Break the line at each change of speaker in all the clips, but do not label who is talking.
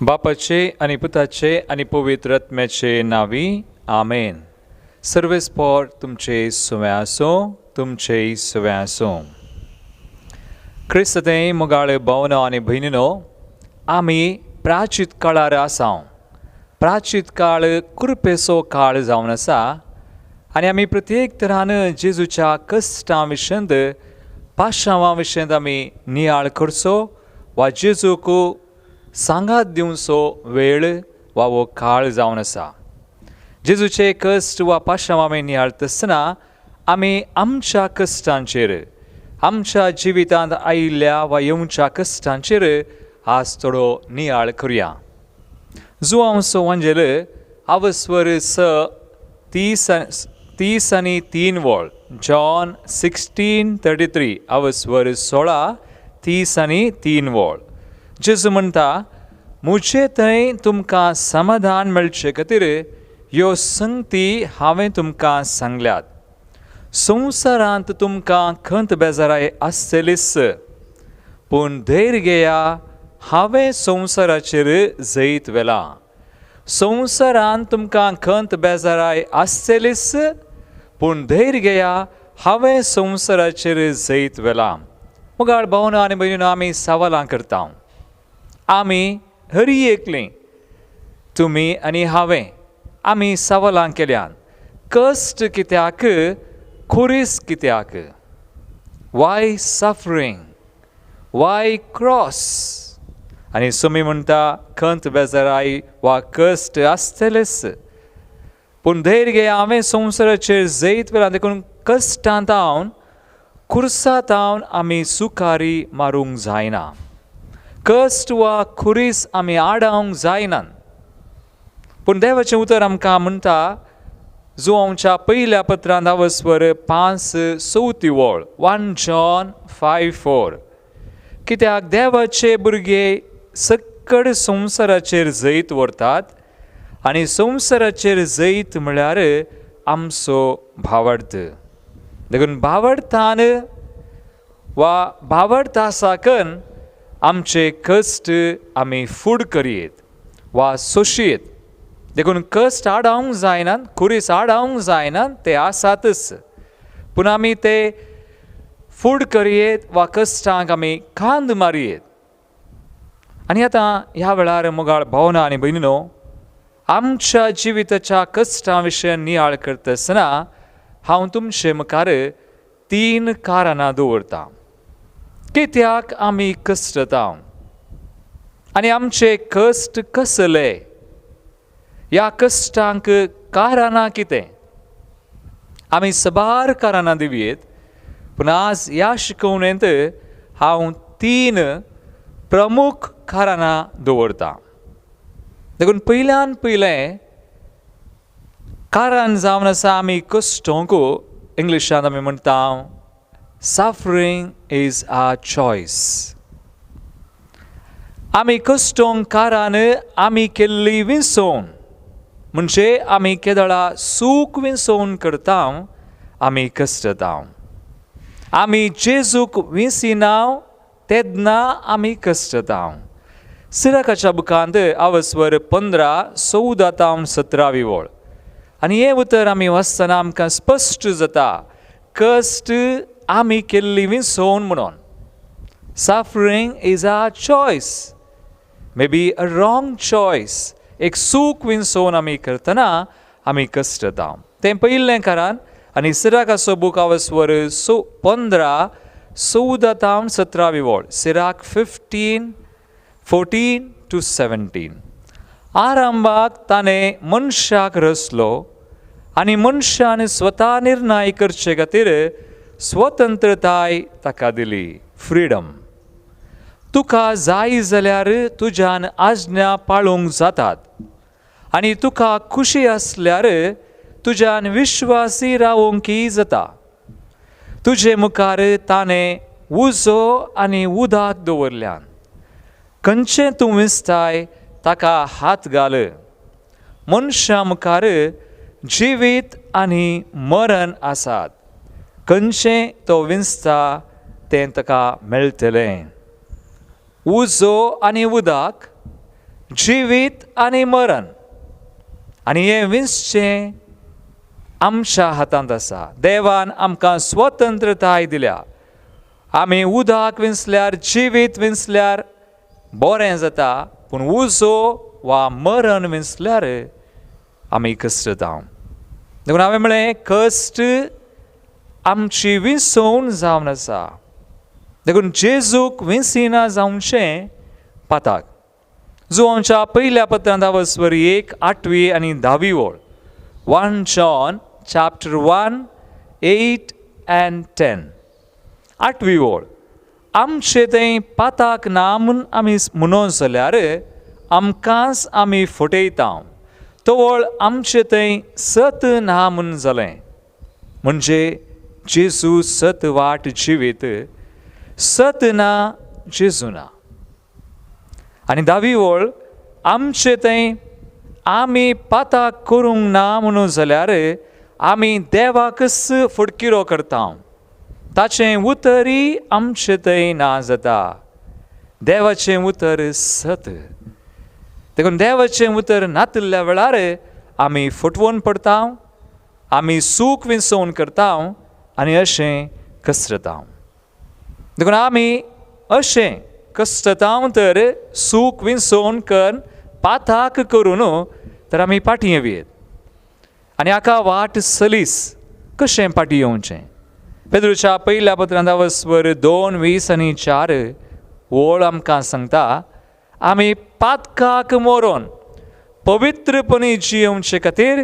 बापाचे आणि पुताचे आणि पवित्र आत्म्याचे नावी आमेन. सर्वेस्पोर तुमचे सुवे आसो, तुमचे सुवे आसो. क्रिस्ते मुगाळे भावनो आणि भयणीनो, आमी प्राचीत काळार आसां. प्राचीत काळ कृपेचो काळ जावन आसा आनी आमी प्रत्येक तरान जेजूच्या कश्टां विशयंत पाशांवां विशयंत आमी नियाळ करचो वा जेजूक सांगात दिवचो वेळ वा वो काळ जावन आसा. जेजूचे कश्ट वा पाशांवां आमी नियाळटा आसतना आमी आमच्या कश्टांचेर, आमच्या जिवितांत आयिल्ल्या वा येवच्या कश्टांचेर आज थोडो नियाळ करुया. जुआंवचो वंजेल आवस्वर 30 आनी 3 वळ, जॉन 16:33, आवस्वर 16, 30 आनी 3 वळ. जेजू म्हणटा, मुझे थंय तुमकां समाधान मेळचे खातीर ह्यो संगती हांवें तुमकां सांगल्यात. संवसारांत तुमकां खंत बेजाराय आसतलीच, पूण धैर्य घेया, हांवें संवसाराचेर जैत व्हेलां. संवसारांत तुमकां खंत बेजाराय आसतलीच, पूण धैर्य घेया, हांवें संवसाराचेर जैत व्हेलां. मुगाळ भावनो आनी भयणीनो, आमी सवालां करता. आमी हर एकलीं, तुमी आनी हांवें, आमी सवालां केल्यान. कश्ट कित्याक? खुरीस कित्याक? Why suffering? Why cross? आनी सुमी म्हणटा खंत बेजाराय वा कश्ट आसतलेच, पूण धैर्य घेया, हांवें संवसाराचेर जैत व्हेलां. देखून कश्टांत आवन, खुर्सांत आवन आमी सुखारी मारूंक जायना. कश्ट वा खुरीस आमी आडावंक जायनात. पूण देवाचें उतर आमकां म्हणटा, जुआंवच्या पयल्या पत्रांत आवस्वर 5:34 वळ, 1 जॉन 5:4, कित्याक देवाचे भुरगे सक्कड संवसाराचेर जैत व्हरतात आनी संवसाराचेर जैत म्हळ्यार आमचो भावार्थ. देखून भावार्थान वा भावार्था साकन आमचे कश्ट आमी फूड करयेत वा सोशयेत. देखून कश्ट आडावंक जायनात, खुरीस आडावंक जायनात, ते आसातच, पूण आमी ते फूड करयेत वा कश्टांक आमी खांद मारयेत. आनी आतां ह्या वेळार मुगाळ भावना आनी भयणीनो, आमच्या जिविताच्या कश्टां विशयी नियाळ करता आसतना हांव तुमचे मुखार 3 कारणां दवरतां. कित्याक आमी कश्टता आनी आमचे कश्ट कसले? ह्या कश्टांक कारणां कितें? आमी सबार कारणां दिवयेत, पूण आज ह्या शिकवणेंत हांव 3 प्रमुख कारणां दवरतां. देखून पयल्यान पयलें कारण जावन आसा आमी कश्टोंक. इंग्लिशांत आमी म्हणटा, Suffering is a choice. आमी कश्टोंक कारण आमी केल्ली विंसोण, म्हणजे आमी केदळा सूख विंसोण करता, आमी कश्टता. आमी जेजूक विंसिनाव तेदना आमी कश्टता. सिराकाच्या बुकांत आवस्वर 15:14-17 वळ. आनी हें उतर आमी वाचतना आमकां स्पश्ट जाता, कश्ट आमी केल्ली विंसोण म्हणून. Suffering is a choice, may be a wrong choice. एक सूख विंसोण आमी करतना आमी कश्टता, तें पयलें कारण. आनी सिराकाचो बूक आवस्वर 15:14-17 वळ, सिराक 15:14-17. आरंभाक ताणें मनशाक रचलो आनी मनशान स्वता निर्णय करचे खातीर स्वतंत्रताय ताका दिली, फ्रीडम. तुका जाय जाल्यार तुज्यान आज्ञा पाळूंक जातात आनी तुका खुशी आसल्यार तुज्यान विश्वासी रावोंकय जाता. तुजे मुखार ताणें उजो आनी उदक दवरल्यान. खंयचें तूं विंसताय ताका हात घाल. मनशा मुखार जिवीत आनी मरण आसात. खंयचें तो विंसता तें ताका मेळटलें. उजो आनी उदक जिवीत आनी मरण, आनी हे विंचचें आमच्या हातांत आसा. देवान आमकां स्वतंत्रताय दिल्या. आमी उदक विंचल्यार, जिवीत विंचल्यार बरें जाता, पूण उजो वा मरण विंचल्यार आमी कश्टांव. देखून हांवें म्हळें कश्ट आमची विंचोवन जावन आसा. देखून जेजूक विंचिना जावचें पाताक. जो आमच्या पयल्या पत्रांत 1 आनी 10 ओळ. 1 John chapter 1, 8 and 10. 8वी ओळ. आमचे थंय पाताक ना म्हूण आमी म्हणून जाल्यार आमकांच आमी फटयता. तो वळ आमचे थंय सत ना म्हूण जालें. म्हणजे जेजू सत वाट जिवीत, सत ना जेजू ना. आनी 10वी ओळ. आमचे थंय आमी पाताक करूंक ना म्हणून जाल्यार आमी देवाकच फटकिरो करता. ताचें उतरय आमचे थंय ना जाता. देवाचें उतर सत. देखून देवाचें उतर नातल्या वेळार आमी फटवून पडटा, आमी सूख विंचोवन करता आनी अशें कश्टांव. देखून आमी अशें कश्टांव तर सूख विंचोवन करून पाताक करून तर आमी फाटीं येवयेत. आनी हाका वाट सलीस कशें फाटीं येवचें. पेद्रूच्या पयल्या पत्रांत 2, 20 आनी 4 ओळ आमकां सांगता, आमी पातकाक मोरून पवित्रपणी जियोवचे खातीर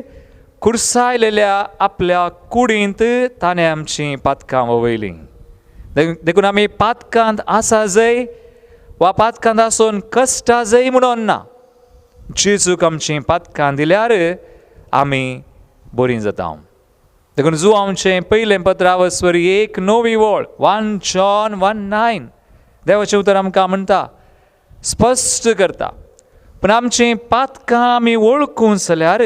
कुर्सायलेल्या आपल्या कुडींत ताणें आमचीं पातकां वळयलीं. देखून आमी पातकांत आसा जंय वा पातकांत आसून कश्टां जंय म्हणून ना. जेजूक आमचीं पातकां दिल्यार आमी बरीं जाता. देखून जो आमचें पयलें पत्र 1 ओळ. 1 John 1:9. देवाचें उतर आमकां म्हणटा, स्पश्ट करता, पूण आमचीं पातकां आमी वळखूंक जाल्यार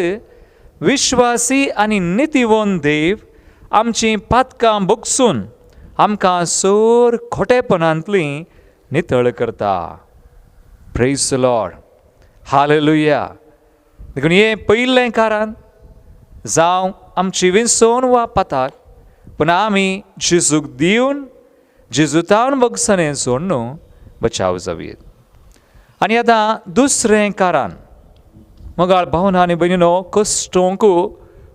विश्वासी आनी नितीवंत देव आमचीं पातकां भोगसून आमकां सोर खोटेपणांतलीं नितळ करता. Praise the Lord. हालेलुया. देखून हें पयलें कारण जावं आमची विंचोवन वा पाताक, पूण आमी जेजूक दिवन जेजूतान भोगसणें सोडून बचाव जावयेत. आनी आतां दुसरें कारण. मोगाळ भावना आनी भयणीनो, कश्टोंक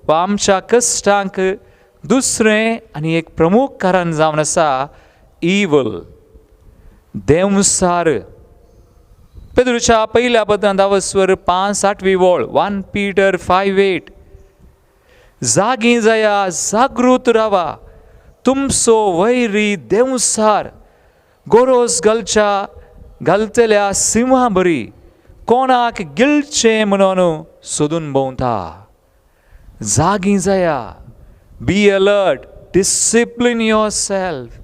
वा आमच्या कश्टांक दुसरें आनी एक प्रमुख कारण जावन आसा इवल, देवसार. पेद्रूच्या पयल्या पत्रांत 5:8 ओळ. 1 Peter 5:8. जागीं जाया, जागृत रावा, तुमचो वैरी देवसार गोरोस घालतल्या सिंहा बरी कोणाक गिळचें म्हणून सोदून भोंवता. जागीं जाया. Be alert, discipline your self.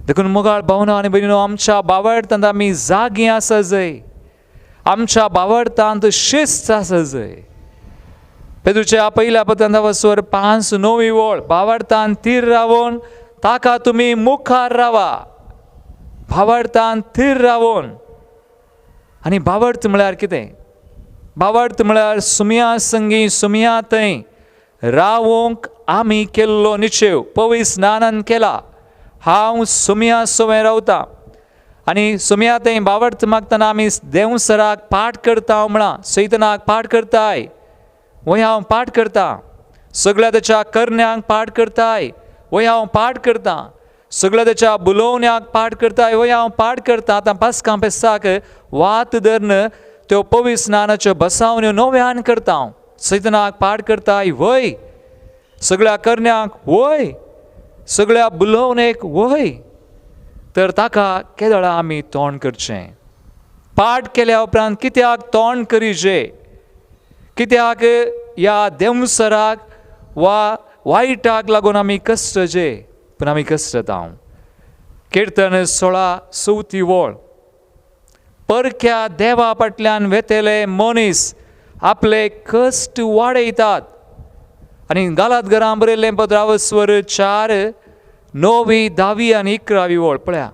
देखून मोगाळ भावना आनी भयणीनो, आमच्या बावडतांत आमी जागीं आसा जंय, आमच्या बावडतांत शिस्त आसा जंय. पेद्रूच्या पयल्या पत्रांत 5:9 ओळ. बावडतांत थीर रावून ताका तुमी मुखार रावा. बावडतांत थीर रावून. आनी बावडत म्हळ्यार कितें? बावडत म्हळ्यार सुमया संगी सुमया थंय रावूंक आमी केल्लो निश्चय पवित्र स्नानान केला. हांव सुमया सोवें रावतां आनी सुमया थंय बावडत मागतना आमी देवसराक पाठ करता म्हणा सैतनाक पाठ करताय, वय हांव पाठ करतां. सगळ्या तेच्या करण्यांक पाठ करताय, वय हांव पाठ करतां. सगळ्या तेच्या बुलोवण्यांक पाठ करताय, वय हांव पाठ करतां. आतां पासकां पेसाक वात धरन त्यो पवित्र स्नानाच्यो बसावण्यो नव्यान करता. सैतनाक पाठ करताय, वय. सगळ्या करण्यांक वय, सगळ्या बुलोवणेक वय. तर ताका केदळा आमी तोंड करचें. पाठ केल्या उपरांत कित्याक तोंड करीचे? कित्याक ह्या देवसराक वा वायटाक लागून आमी कश्टचे, पूण आमी कश्टता. किर्तन 16:34 ओळ. परक्या देवा फाटल्यान वेतेले मनीस आपले कश्ट वाडयतात. आनी गालातकारांक बरयल्लें पत्र 4:9, 10 आनी 11 ओळ पळया.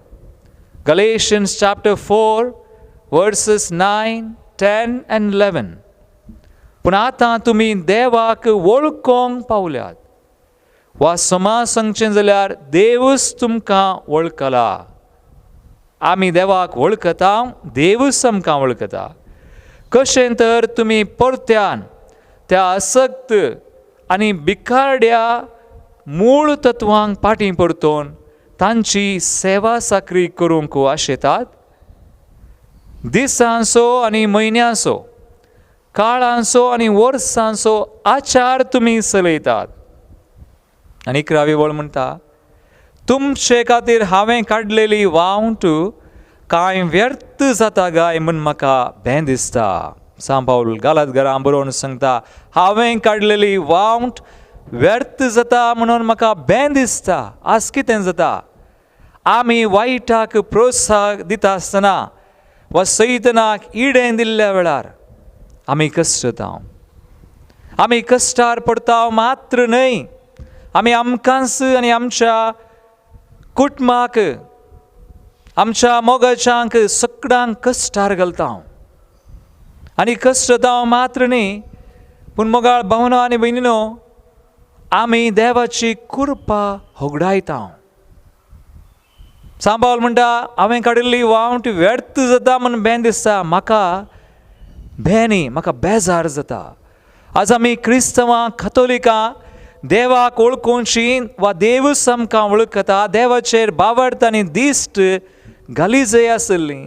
Galatians chapter 4 verses 9, 10 and 11. पूण आतां तुमी देवाक वळखोंक पावल्यात. वा समा सांगचें जाल्यार देवच तुमकां वळखला. आमी देवाक वळखता, देवच आमकां वळखता. कशें तर तुमी परत्यान त्या आसक्त आनी बिखारड्या मूळ तत्वांक फाटीं परतोवन तांची सेवा साकरी करूंक आशेतात. दिसांचो आनी म्हयन्याचो, काळांचो आनी वर्सांचो आचार तुमी चलयतात. आनी 11वी वळ म्हणटा, तुमचे खातीर हांवें काडलेली वावट कांय व्यर्थ जाता गाय म्हूण म्हाका भें दिसता. सांत पावल गालातकारांक बरोवन सांगता, हांवें काडलेली वावट व्यर्थ जाता म्हणून म्हाका भें दिसता. आज कितें जाता? आमी वायटाक प्रोत्साहन दिता आसतना वा सैतनाक इडें दिल्ल्या वेळार आमी कश्टाव. आमी कश्टार पडटा मात्र न्हय, आमी आमकांच आनी आमच्या कुटुंबाक, आमच्या मोगाच्यांक सगळ्यांक कश्टार घालता. आनी कश्ट जावं मात्र न्ही, पूण मोगाळ भावनो आनी भयणीनो, आमी देवाची कृपा होगडायता. सांत पावल म्हणटा, हांवें काडिल्ली वावट व्यर्थ जाता म्हूण भें दिसता. म्हाका भें न्ही, म्हाका बेजार जाता. आज आमी क्रिस्तवां, कथोलिकां देवाक वळखूंची वा देवच आमकां वळखता, देवाचेर बावडता आनी दिश्ट घाली जाय आसली.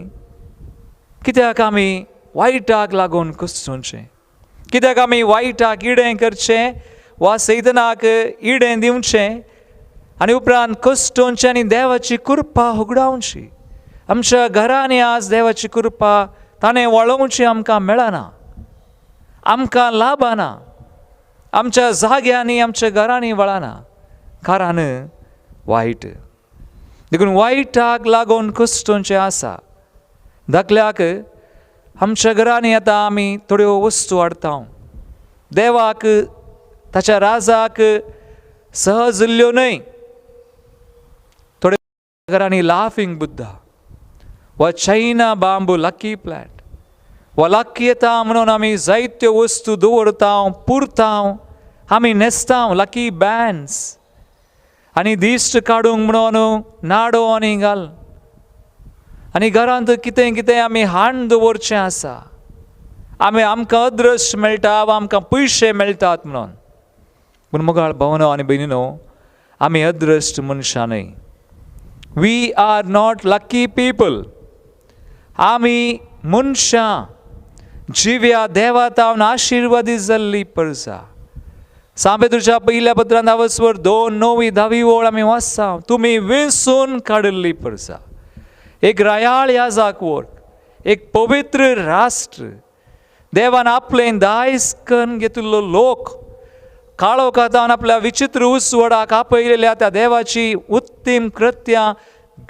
कित्याक आमी वायटाक लागून कश्टुंचें? कित्याक आमी वायटाक इडें करचें वा सैतनाक इडें दिवचें आनी उपरांत कश्टुंचें आनी देवाची कृपा होगडावची? आमच्या घरांनी आज देवाची कृपा ताणें वळोवची आमकां मेळना, आमकां लाभना. आमच्या जाग्यांनी, आमच्या घरांनी वळना, कारण वायट. देखून वायटाक लागून कश्टुंचें आसा. धाकल्याक आमच्या घरांनी आतां आमी थोड्यो वस्तू हाडटा. देवाक, ताच्या राजाक सहज उरल्यो न्हय. थोड्या घरांनी लाफिंग बुद्धा वा चायना बांबू लकी प्लॅंट वा लकी येता म्हणून आमी जायत्यो वस्तू दवरता, पुरता, आमी न्हेसता लकी बँड्स आनी दिश्ट काडूंक म्हणून नाडो आनी घाल. आनी घरांत कितें कितें आमी हाडून दवरचें आसा. आमकां अदृश्ट मेळटा वा आमकां पयशे मेळटात म्हणून. पूण मोगाळ भावनो आनी भयणीनो, आमी अदृश्ट मनशां न्हय. We are not lucky people. आमी मनशां जिव्या देवातावन आशिर्वादीत जाल्ली परसा. सांत पेद्रूच्या पयल्या पत्रांत 2:9-10 वळ आमी वाचता, तुमी वेंचून काडिल्ली परसा. एक रायाळ याजक वर्ग, एक पवित्र राष्ट्र, देवान आपलें दायज करून घेतिल्लो लोक, काळोखांतान आपल्या विचित्र उसवडाक आपयलेल्या त्या देवाची उत्तीम कृत्यां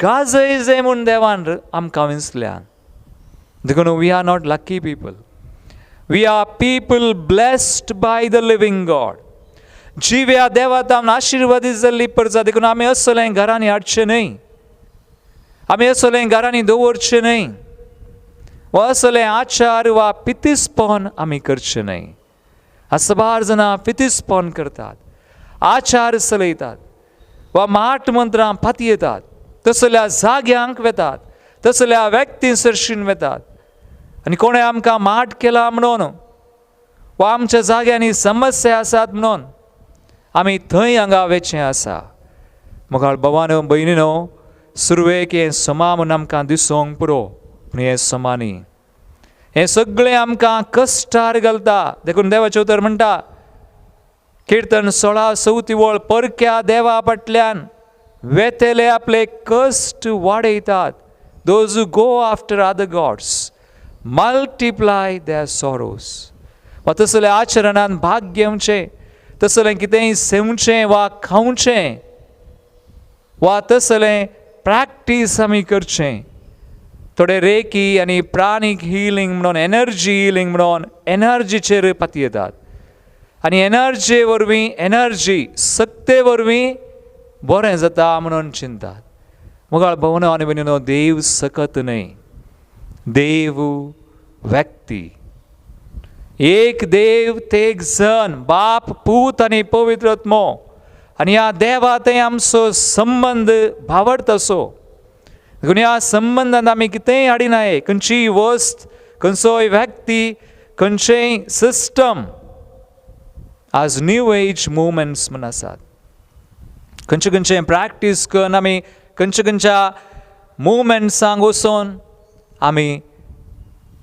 गाजय म्हूण देवान आमकां वेंचल्यान. देखून we are not lucky people. We are people blessed by the living God. जिव्या देवातान आशिर्वादीत जाल्ली परसा. देखून आमी असलें घरांनी हाडचें न्हय, आमी असलें घरांनी दवरचें न्हय, वा असलें आचार वा पितिसपण आमी करचें न्हय. असबार जाणां पितिसपण करतात, आचार चलयतात, वा माट मंत्रां फातयेतात, तसल्या जाग्यांक वेतात, तसल्या व्यक्ती सरशीन वेतात. आनी कोणें आमकां माट केला म्हणून वा आमच्या जाग्यांनी समस्या आसात म्हणून आमी थंय हांगा वेचें आसा. मोगाळ भावानो भयणीनो, सुरवेक हें समा म्हूण आमकां दिसूंक पुरो, पूण हें समा न्ही. हें सगळें आमकां कश्टार घालता. देखून देवाचें उतर म्हणटा, किर्तन 16:34, परक्या देवा फाटल्यान वेतेले आपले कश्ट वाडयतात. Those who go after other gods multiply their sorrows. वा तसल्या आचरणान भाग घेवचें, तसलें कितेंय सेवचें वा खावचें, वा तसलें प्रॅक्टीस आमी करचें. थोडे रेकी आनी प्राणीक हिलींग म्हणून, एनर्जी हिलींग म्हणून एनर्जीचेर पातयेतात. आनी एनर्जी वरवीं, एनर्जी सक्ते वरवीं बरें जाता म्हणून चिंतात. मोगाळ भावनो आनी भयणीनो, देव सकत न्हय, देव व्यक्ती, एक देव ते एक जण, बाप, पूत आनी पवित्र आत्मो. आनी ह्या देवा थंय आमचो संबंध भावडत असो. देखून ह्या संबंधांत आमी कितेंय हाडिनाय, खंयचीय वस्त, खंयचोय व्यक्ती, खंयचेय सिस्टम. आज न्यू एज मुवमेंट्स म्हण आसात. खंयचे प्रॅक्टीस करून आमी खंयच्या मुवमेंट्सांक वचोन आमी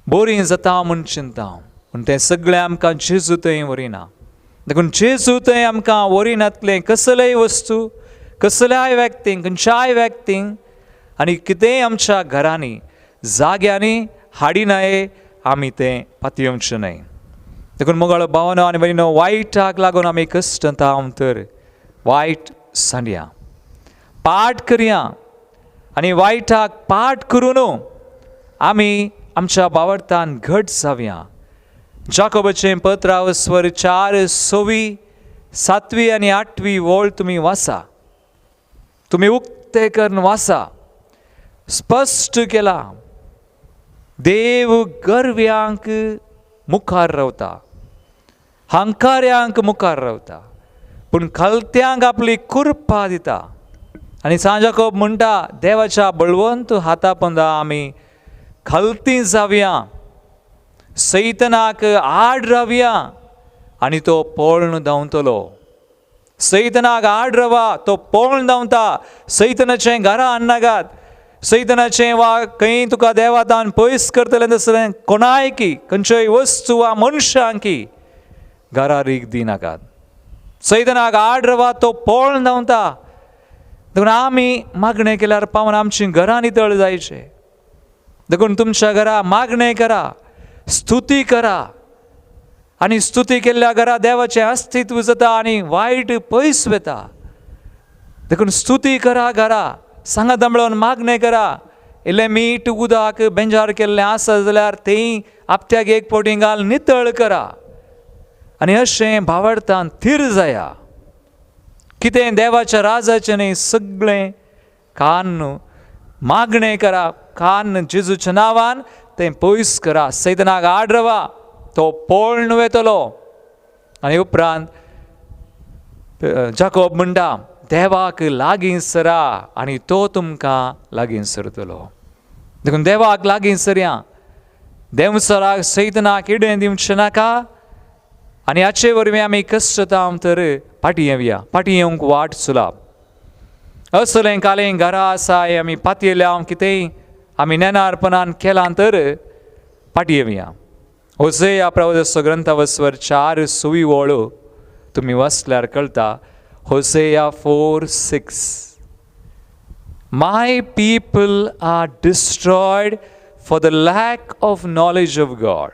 बरीं जाता म्हूण चिंता. पूण तें सगळें आमकां जेजू थंय व्हरिना. देखून जेजू थंय आमकां व्हरिनातलें कसलेय वस्तू, कसल्याय व्यक्तींक, खंयच्याय व्यक्तींक आनी कितेंय आमच्या घरांनी, जाग्यांनी हाडिनाय आमी तें पातयेवचें न्हय. देखून मोगाळ भावनो आनी भयणीनो, वायटाक लागून आमी कश्टांता तर वायट सांडया, पाठ करया. आनी वायटाक पाठ करून आमी आमच्या भावार्थान घट जावया. जाकोबाचें पत्र स्वर 4:6, 7 आनी 8 वोळ तुमी वाचा. तुमी उक्ते करून वाचा. स्पश्ट केला, देव गर्व्यांक मुखार रावता, हंकार्यांक मुखार रावता, पूण खलत्यांक आपली कृपा दिता. आनी सांजाकोब म्हणटा, देवाच्या बळवंत हाता पोंदा आमी खलतीं जावया, सैतनाक आड रावया आनी तो पळोवन धांवतलो. सैतनाक आड रावा, तो पळोवन धांवता. सैतनाचें घरा हाडनाकात. सैतनाचें वा खंय तुका देवातान पयस करतलें तसलें कोणाय की, खंयच्याय वस्तू वा मनशांक की घरा रीक दिनाकात. सैतनाक आड रावा, तो पळोवन धांवता. देखून आमी मागणें केल्यार पावून आमचीं घरां नितळ जायचें. देखून तुमच्या घरा मागणें करा, स्तुती करा. आनी स्तुती केल्ल्या घरा देवाचें अस्तित्व जाता आनी वायट पयस वता. देखून स्तुती करा घरा, सांगा दंबळोन मागणें करा. इल्लें मीठ उदक बेंजार केल्लें आसा जाल्यार तें आपट्याक एक फावटी घाल, नितळ करा. आनी अशें भावार्थान थीर जाया. कितें देवाच्या राजाचें न्ही, सगळें कान मागणें करा, कान जेजूच्या नांवान तें पयस करा. सैतनाक आड रावा, तो पळोवन वेतलो. आनी उपरांत जाकोब म्हणटा, देवाक लागीं सरा आनी तो तुमकां लागीं सरतलो. देखून देवाक लागीं सरया. देवसराक सैतनाक इडें दिवचें नाका. आनी हाचे वरवीं आमी कश्टां तर फाटीं येवया. फाटीं येवंक वाट सुलाब. असलें कालें घरा आसाय आमी पातयेल्या, कितेंय आमी नेनारपणान केलां तर फाटीं येवया. होसेया प्रवचनाचो ग्रंथ स्वर 4:6 वोळ तुमी वाचल्यार कळटा. होसेया 4:6. My people are destroyed for the lack of knowledge of God.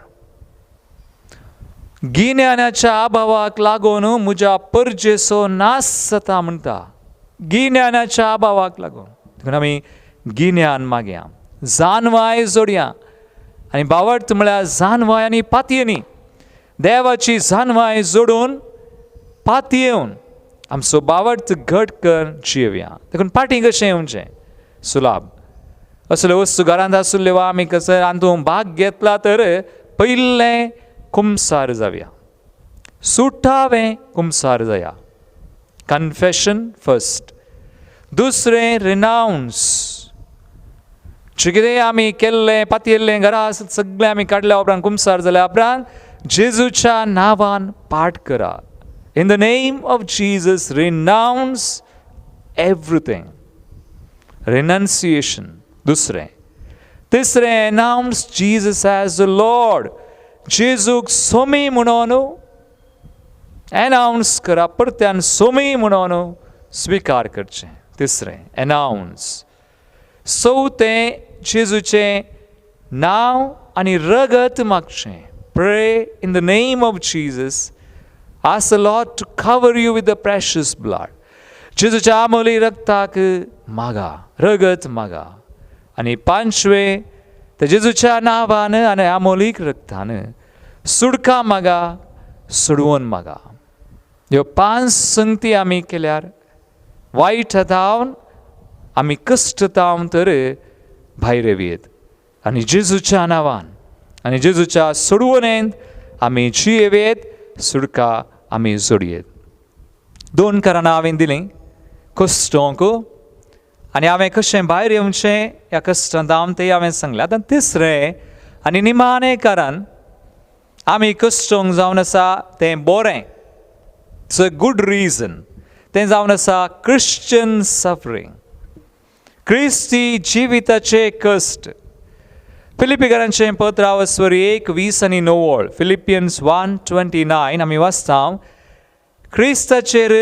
गिन्यानाच्या अभावाक लागून म्हज्या परजेचो नाश जाता म्हणटा. गिन्यानाच्या अभावाक लागून. देखून आमी गिन्यान मागया, जानवाय जोडया. आनी भावार्थ म्हळ्यार जानवाय आनी पातयेनी. देवाची जानवाय जोडून पातयेवन आमचो भावार्थ घट करून जियेवया. देखून फाटीं कशें येवचें सुलाब. असल्यो वस्तू घरांत आसुल्ल्यो वा आमी कसो रांदूंक भाग घेतला तर पयलें कुमसार जावया. सुटावें कुमसार जाया. Confession first. दुसरें रिनाउन्स. जें कितें आमी केल्लें पातयेल्लें घरा सगळें आमी काडल्या उपरांत कुमसार जाल्या उपरांत जेजूच्या नांवान पाठ करा. In the name of Jesus, renounce everything. Renunciation. दुसरें. तिसरें, announce Jesus as the Lord. जेजूक Somi म्हणून अनाउन्स करा. परत्यान सोमी म्हणून स्विकार करचें. तिसरें, अनाउन्स. चवथें, जेजूचें नांव आनी रगत मागचें. Pray in the name of Jesus. Ask the Lord to cover you with the precious blood. जेजूच्या Amoli रगताक मागा, रगत मागा. आनी पांचवें, ते जेजूच्या नांवान आनी अमोलीक रगतान सुडका मागा, सोडवून मागा. ह्यो 5 संगती आमी केल्यार वायट हातावन आमी कश्टांतावन तर भायर येवयेत. आनी जेजूच्या नांवान आनी जेजूच्या सोडवणेंत आमी जियेवेत, सुडका आमी जोडयेत. 2 कारणां हांवें दिलीं कश्टांक, आनी हांवें कशें भायर येवचें ह्या कश्टांत तें हांवें सांगलें. आतां तिसरें आनी निमाणें कारण आमी कश्टांक जावन आसा तें बरें. It's a good reason. तें जावन आसा क्रिश्चन सफरींग, क्रिस्ती जिविताचे कश्ट. फिलिपिकारांचें पत्र 1:20-9. फिलिपियन्स 1:29 आमी वाचता, क्रिस्ताचेर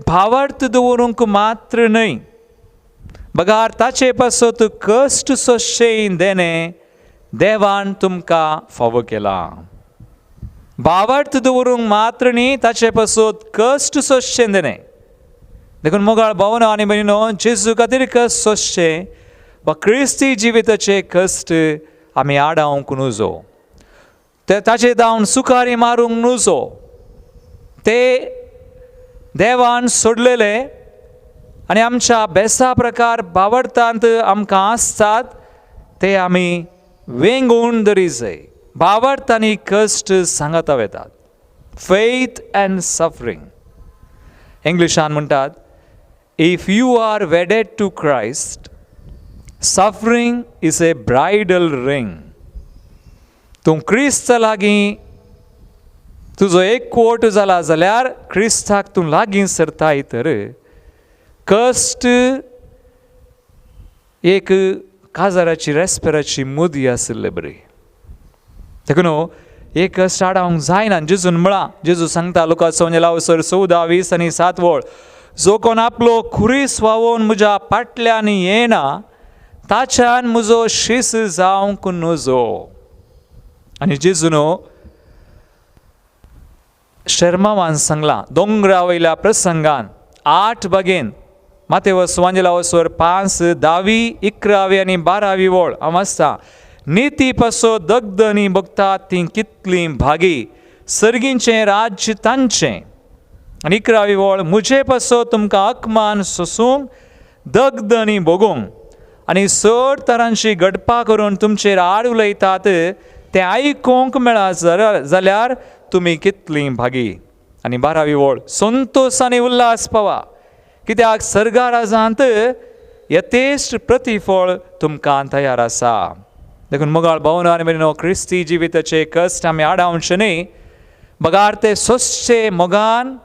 भावार्थ दवरूंक मात्र न्हय, बगार ताचे पासत कश्ट सोंशें देणें देवान तुमकां फावो केला. भावार्थ दवरूंक मात्र न्ही, ताचे पासत कश्ट सोंशें देणें. देखून मोगाळ भावनो आनी भयणीनो, जेजू खातीर कश्ट सोंसचें वा क्रिस्ती जिविताचे कश्ट आमी आडावंक नजो, ते ताचे धांवन सुखारी मारूंक नजो. ते देवान सोडलेले आनी आमच्या बेसा प्रकार भावार्थांत आमकां आसतात ते आमी वेंगून धरी जाय. भावार्थ आनी कश्ट सांगता वेतात. Faith and suffering. इंग्लिशान म्हणटात, if you are wedded to Christ, suffering is a bridal ring. तूं क्रिस्त लागीं तुजो एकवट जाला जाल्यार क्रिस्ताक तूं लागीं सरताय तर कश्ट एक काजाराची रेस्पेराची मुदी आसले बरी. देखून एक कश्ट आडावंक जायना. जेजून म्हळां, जेजू सांगता लुकाचो 14:20-7, जो कोण आपलो खुरीस व्हांवोवन म्हज्या फाटल्यान येना ताच्यान म्हजो शीस जावंक नजो. आनी जेजून शर्मावान सांगलां दोंगरा वयल्या प्रसंगान 8 बागेन, मातेवस 5, 10, 11 आनी 12 वळ हांव वाचतां. नीती पासो दग्ध न्ही बगतात ती कितली भागी, सर्गींचें राज्य तांचें. आनी 11 वळ, मुजे पासो तुमकां अकमान सोसूंक, दग्ध न्ही भोगूंक, आनी 6 तरांची गडपा करून तुमचेर आड उलयतात तें आयकूंक मेळा जाल्यार तुमी कितलीं भागी. आनी 12 वळ, संतोश आनी उल्हास पावा, कित्याक सर्गा राजांत यथेश्ट प्रतिफळ तुमकां तयार आसा. देखून मोगाळ भावनो आनी भयणीनो, क्रिस्ती जिविताचे कश्ट आमी आडावचे न्ही, बगार ते सोंसचे मोगान.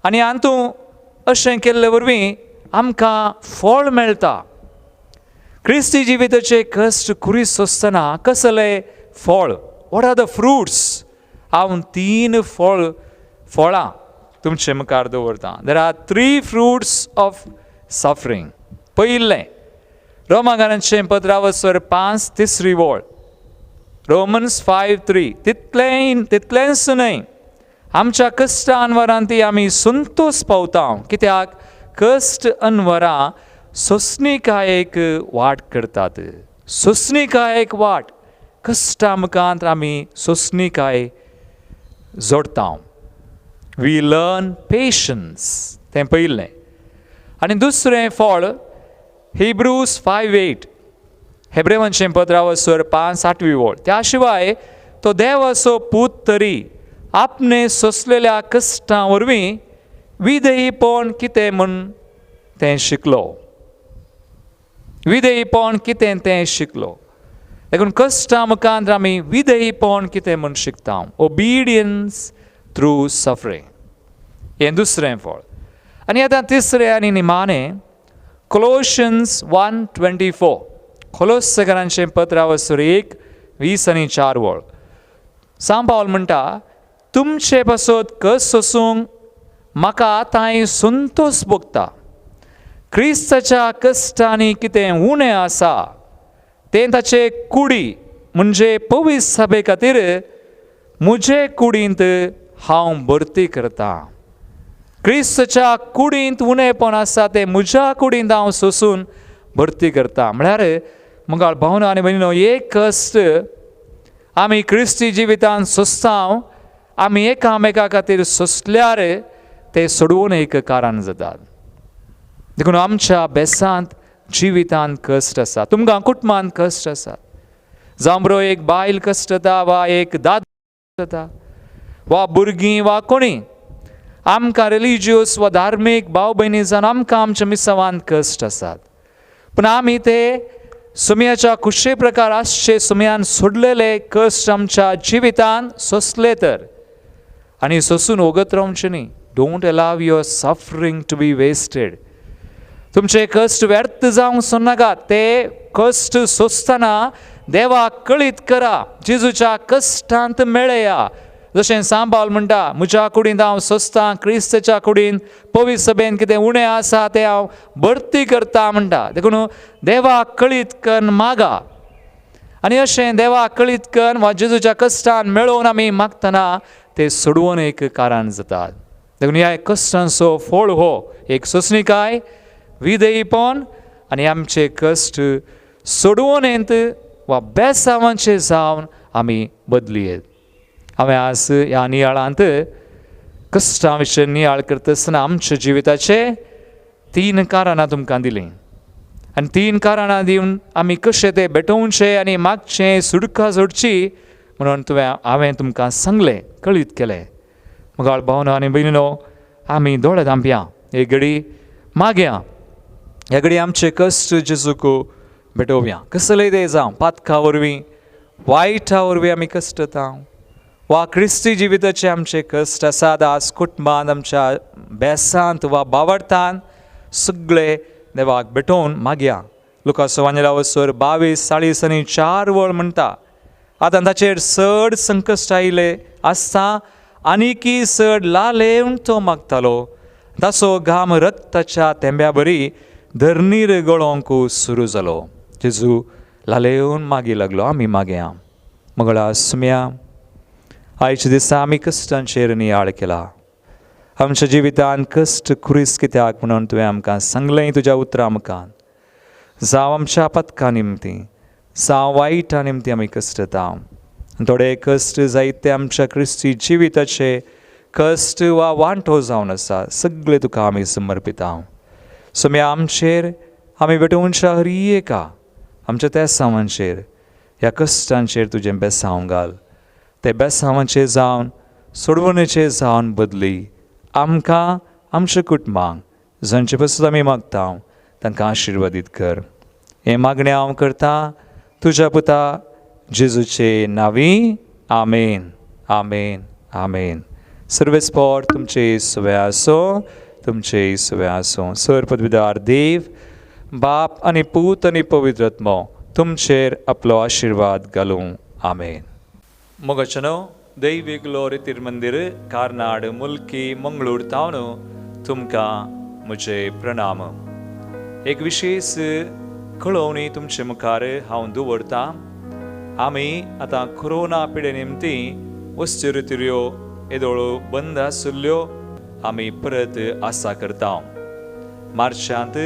आनी हातूंत अशें केल्ले वरवीं आमकां फळ मेळटा. क्रिस्ती जिविताचे कश्ट खुरी सोंसतना कसले फळ, वॉट आर द फ्रुट्स? हांव 3 फळां तुमचे मुखार दवरतां. There are 3 fruits of suffering. पयलें, रोमाकारांचें पत्र 5:3. रोमन्स 5:3. तितलेंच न्हय, आमच्या कश्ट अनवरांत आमी संतोश पावता, कित्याक कश्ट अनवरां सोंसणिकायेक वाट करतात. सोंसणिकायेक वाट, कश्टा मुखांत आमी सोंसणिकाय जोडटा. वी लर्न पेशन्स, तें पयलें. आनी दुसरें फळ हिब्रूस 5:8. हेब्रेवांचें पत्र 5:8. त्या शिवाय तो देवाचो पूत तरी आपणे सोंसलेल्या कश्टां वरवीं विधेयपण कितें म्हूण तें शिकलो. विधेयपण कितें तें शिकलो. देखून कश्टां मुखांत आमी विधेयपण कितें म्हूण शिकता. ओबिडियन्स थ्रू सफरींग, हें दुसरें फळ. आनी आतां तिसरें आनी निमाणें, कोलोशियन्स 1:24. कोलोस्सेकारांचें पत्र 1:20-4. सांत पावल म्हणटा, तुमचे पासत कश्ट सोंसूंक म्हाका आतांय संतोश भोगता. क्रिस्ताच्या कश्टांनी कितें उणें आसा तें ताचे कुडी म्हणजे पवित्र सभे खातीर म्हजे कुडींत हांव भरती करता. क्रिस्ताच्या कुडींत उणेंपण आसा तें म्हज्या कुडींत हांव सोंसून भरती करता. म्हळ्यार मोगाळ भावनो आनी भयणीनो, एक कश्ट आमी क्रिस्ती जिवितांत सोंसता, आमी एकामेका खातीर सोंसल्यार ते सोडवून एक कारण जातात. देखून आमच्या बेसांत जिवितांत कश्ट आसा, तुमकां कुटुंबांत कश्ट आसात, जावं बरो एक बायल कश्ट जाता वा एक दादलो जाता वा भुरगीं वा कोणी आमकां रिलिजियस वा धार्मीक भाव भयणी जावन आमकां आमच्या मिसावान कश्ट आसात, पूण आमी ते सुमयाच्या कुशे प्रकार आसचे सुमयान सोडलेले कश्ट आमच्या जिवितान सोंसले तर आनी सोंसून वगत रावचे न्ही. Don't allow your suffering to be wasted. तुमचे कश्ट व्यर्थ जावंक सोदनाकात. ते कश्ट सोंसतना देवाक कळीत करा, जेजूच्या कश्टांत मेळया. जशें सांब पावल म्हणटा, म्हज्या कुडींत हांव सोंसतां, क्रिस्ताच्या कुडींत पवित्र सभेन कितें उणें आसा तें हांव भरती करता म्हणटा. देखून देवाक कळीत करून मागा आनी अशें देवाक कळीत करून वा जेजूच्या कश्टान मेळोवन आमी मागतना ते सोडवून एक कारण जातात. देखून ह्या कश्टांचो फळ हो एक सोंसणीकाय, विधेयपण आनी आमचे कश्ट सोडवून येत वा बेसांवांचे जावन आमी बदलियेत. हांवें आज ह्या नियाळांत कश्टां विशीं नियाळ करता आसतना आमच्या जिविताचे 3 कारणां तुमकां दिलीं आनी 3 कारणां दिवन आमी कशें तें भेटोवचें आनी मागचें सुडका जोडची म्हणून हांवें तुमकां सांगलें, कळीत केलें. मुगाळ भावनो आनी भयणीनो, आमी दोळे धांपया, एक घडी मागया, ह्या घडी आमचे कश्ट जेजूक भेटोवया. कसलेय ते जावं, पातका वरवीं वायटा वरवीं आमी कश्ट येता वा क्रिस्ती जिविताचे आमचे कश्ट आसात आज कुटुंबांत आमच्या बेसांत वा बावडतान, सगळे देवाक भेटोवन मागया. लुकास वांजलावसर 22:40 आनी 4 वळ म्हणटा, आतां ताचेर चड संकश्ट आयिल्ले आसता आनीकी चड लालेवन तो मागतालो. ताचो घाम रक्ताच्या थेंब्या बरी धरणीर गळोवंक सुरू जालो. जेजू लालेवन मागी लागलो. आमी मागया. मंगळा सुमया, आयच्या दिसा आमी कश्टांचेर नियाळ केला. आमच्या जिवितान कश्ट खुरीस कित्याक म्हणून तुवें आमकां सांगलें तुज्या उतरां मुखार. जावं आमच्या पथका निमती, जावं वायटा निमती आमी कश्ट येता. थोडे कश्ट जायते आमच्या क्रिस्ती जिविताचे कश्ट वा वांटो जावन आसा, सगळे तुका आमी समर्पिता. सुमया आमचेर आमी भेटोवच्या हर एका आमच्या तेसांवांचेर ह्या कश्टांचेर तुजें बेसांव घाल. ते बेसांवांचे जावन सोडवणेचे जावन बदली आमकां आमच्या कुटुंबांक जांचे पासून आमी मागता तांकां आशिर्वादीत कर. हें मागणें हांव करतां तुज्या पुता जेजूचे नांवी. आमेन, आमेन, आमेन. सर्वेस्पोर तुमचे सवे आसूं, तुमचे सवे आसूं. सर पदवीदार देव, बाप आनी पूत आनी पवित्र आत्मो तुमचेर आपलो आशिर्वाद घालूं. आमेन. मोगचनो दैवी ग्लोरी तिरुमंदिर कार्नाड मुल्की मंगळूर तावन तुमकां म्हजे प्रणाम. एक विशेष कळोवणी तुमचे मुखार हांव दवरतां. आमी आतां कोरोना पिडे निमती वस्तू रित्यो येदोळो बंद आशिल्ल्यो आमी परत आसा करता. मार्चांत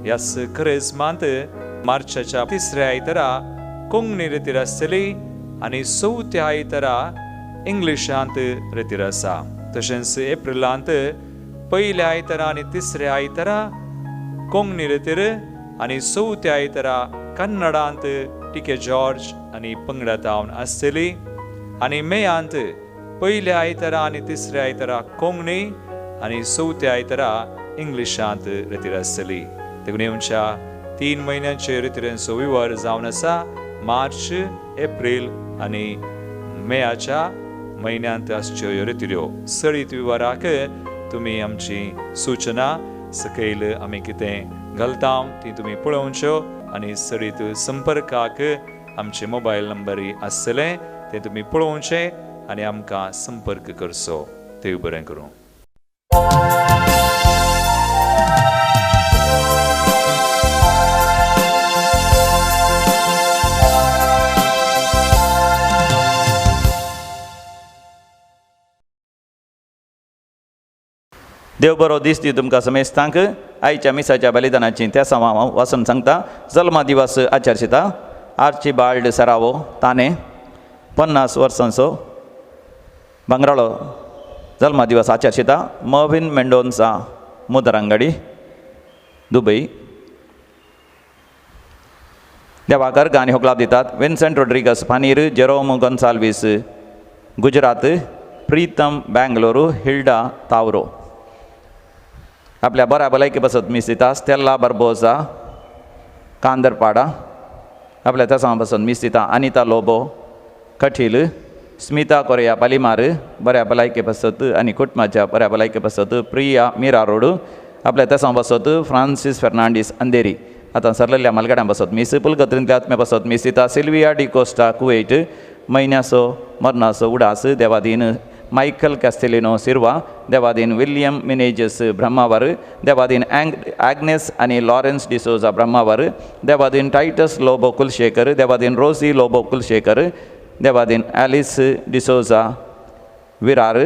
ह्या क्रिस्मांत मार्चाच्या 3ऱ्या आयतारा कोंकणी रितीर आसतली आनी 4थ्या आयतारा इंग्लिशांत रितीर आसा. तशेंच एप्रिलांत 1ल्या आयतारा आनी 3ऱ्या आयतारा कोंकणी रितीर आनी 4थ्या आयतारा कन्नडांत टिके जॉर्ज आनी पंगडा तावन आसतली. आनी मेयांत 1ल्या आयतारा आनी 3ऱ्या आयतारा कोंकणी आनी 4थ्या आयतारा इंग्लिशांत रितीर आसतली. देखून येवच्या 3 म्हयन्यांचे रितीरेंचो विवर जावन आसा. मार्च, एप्रील आनी मेयाच्या म्हयन्यांत आसच्यो ह्यो रितीऱ्यो. सळीत विवराक तुमी आमची सूचना सकयल आमी कितें घालता ती तुमी पळोवच्यो आनी सळीत संपर्काक आमचे मोबायल नंबरूय आसतले ते तुमी पळोवचे आनी आमकां संपर्क करचो. देव बरें करूं.
देव बरो दीस दी तुमकां समेस्तांक. आयच्या मिसाच्या बलिदानाची त्या हांव वाचून सांगता. जल्मा दिवस आचारशीता आर्चिबाल्ड सरावो ताणे 50 वर्सांचो भांगराळो जल्मा दिवस आचारशीता. मर्विन मेंडोन्सा मुदरांगडी दुबई. देवाकर गाणी होकलाब दितात विन्सेंट रोड्रिगस पानीर जेरोम गोन्साल्विस गुजरात प्रीतम बँगलोरू हिल्डा तावरो आपल्या बऱ्या भलायकी बसत मिस दिता स्टेल्ला बार्बोजा कांदरपाडा आपल्या त्या बसत मिस दिता अनिता लोबो कठील स्मिता कोरिया पालिमार बऱ्या भलायकी बसत आणि कुटुंबाच्या बऱ्या भलायकी बसत प्रिया मीरा रोड आपल्या त्या बसत फ्रांसिस फर्नांडीस अंधेरी आता सरलेल्या मालगाड्यां बसत मिस पुलकत्रींतल्या आत्म्या बसत मिस दिता सिल्विया डिकोस्टा कुवेट मैन्यासो मर्नासो उडास देवादीन मायकल कॅस्टेलिनो सिर्वा देवादीन विलियम मिनेजस ब्रह्मावर देवादीन ॲग्नेस आणि लॉरेन्स डिसोजा ब्रह्मावर देवादीन टायटस लोबो कुलशेखर देवादीन रोसी लोबो कुलशेखर देवादीन ॲलिस डिसोजा विरार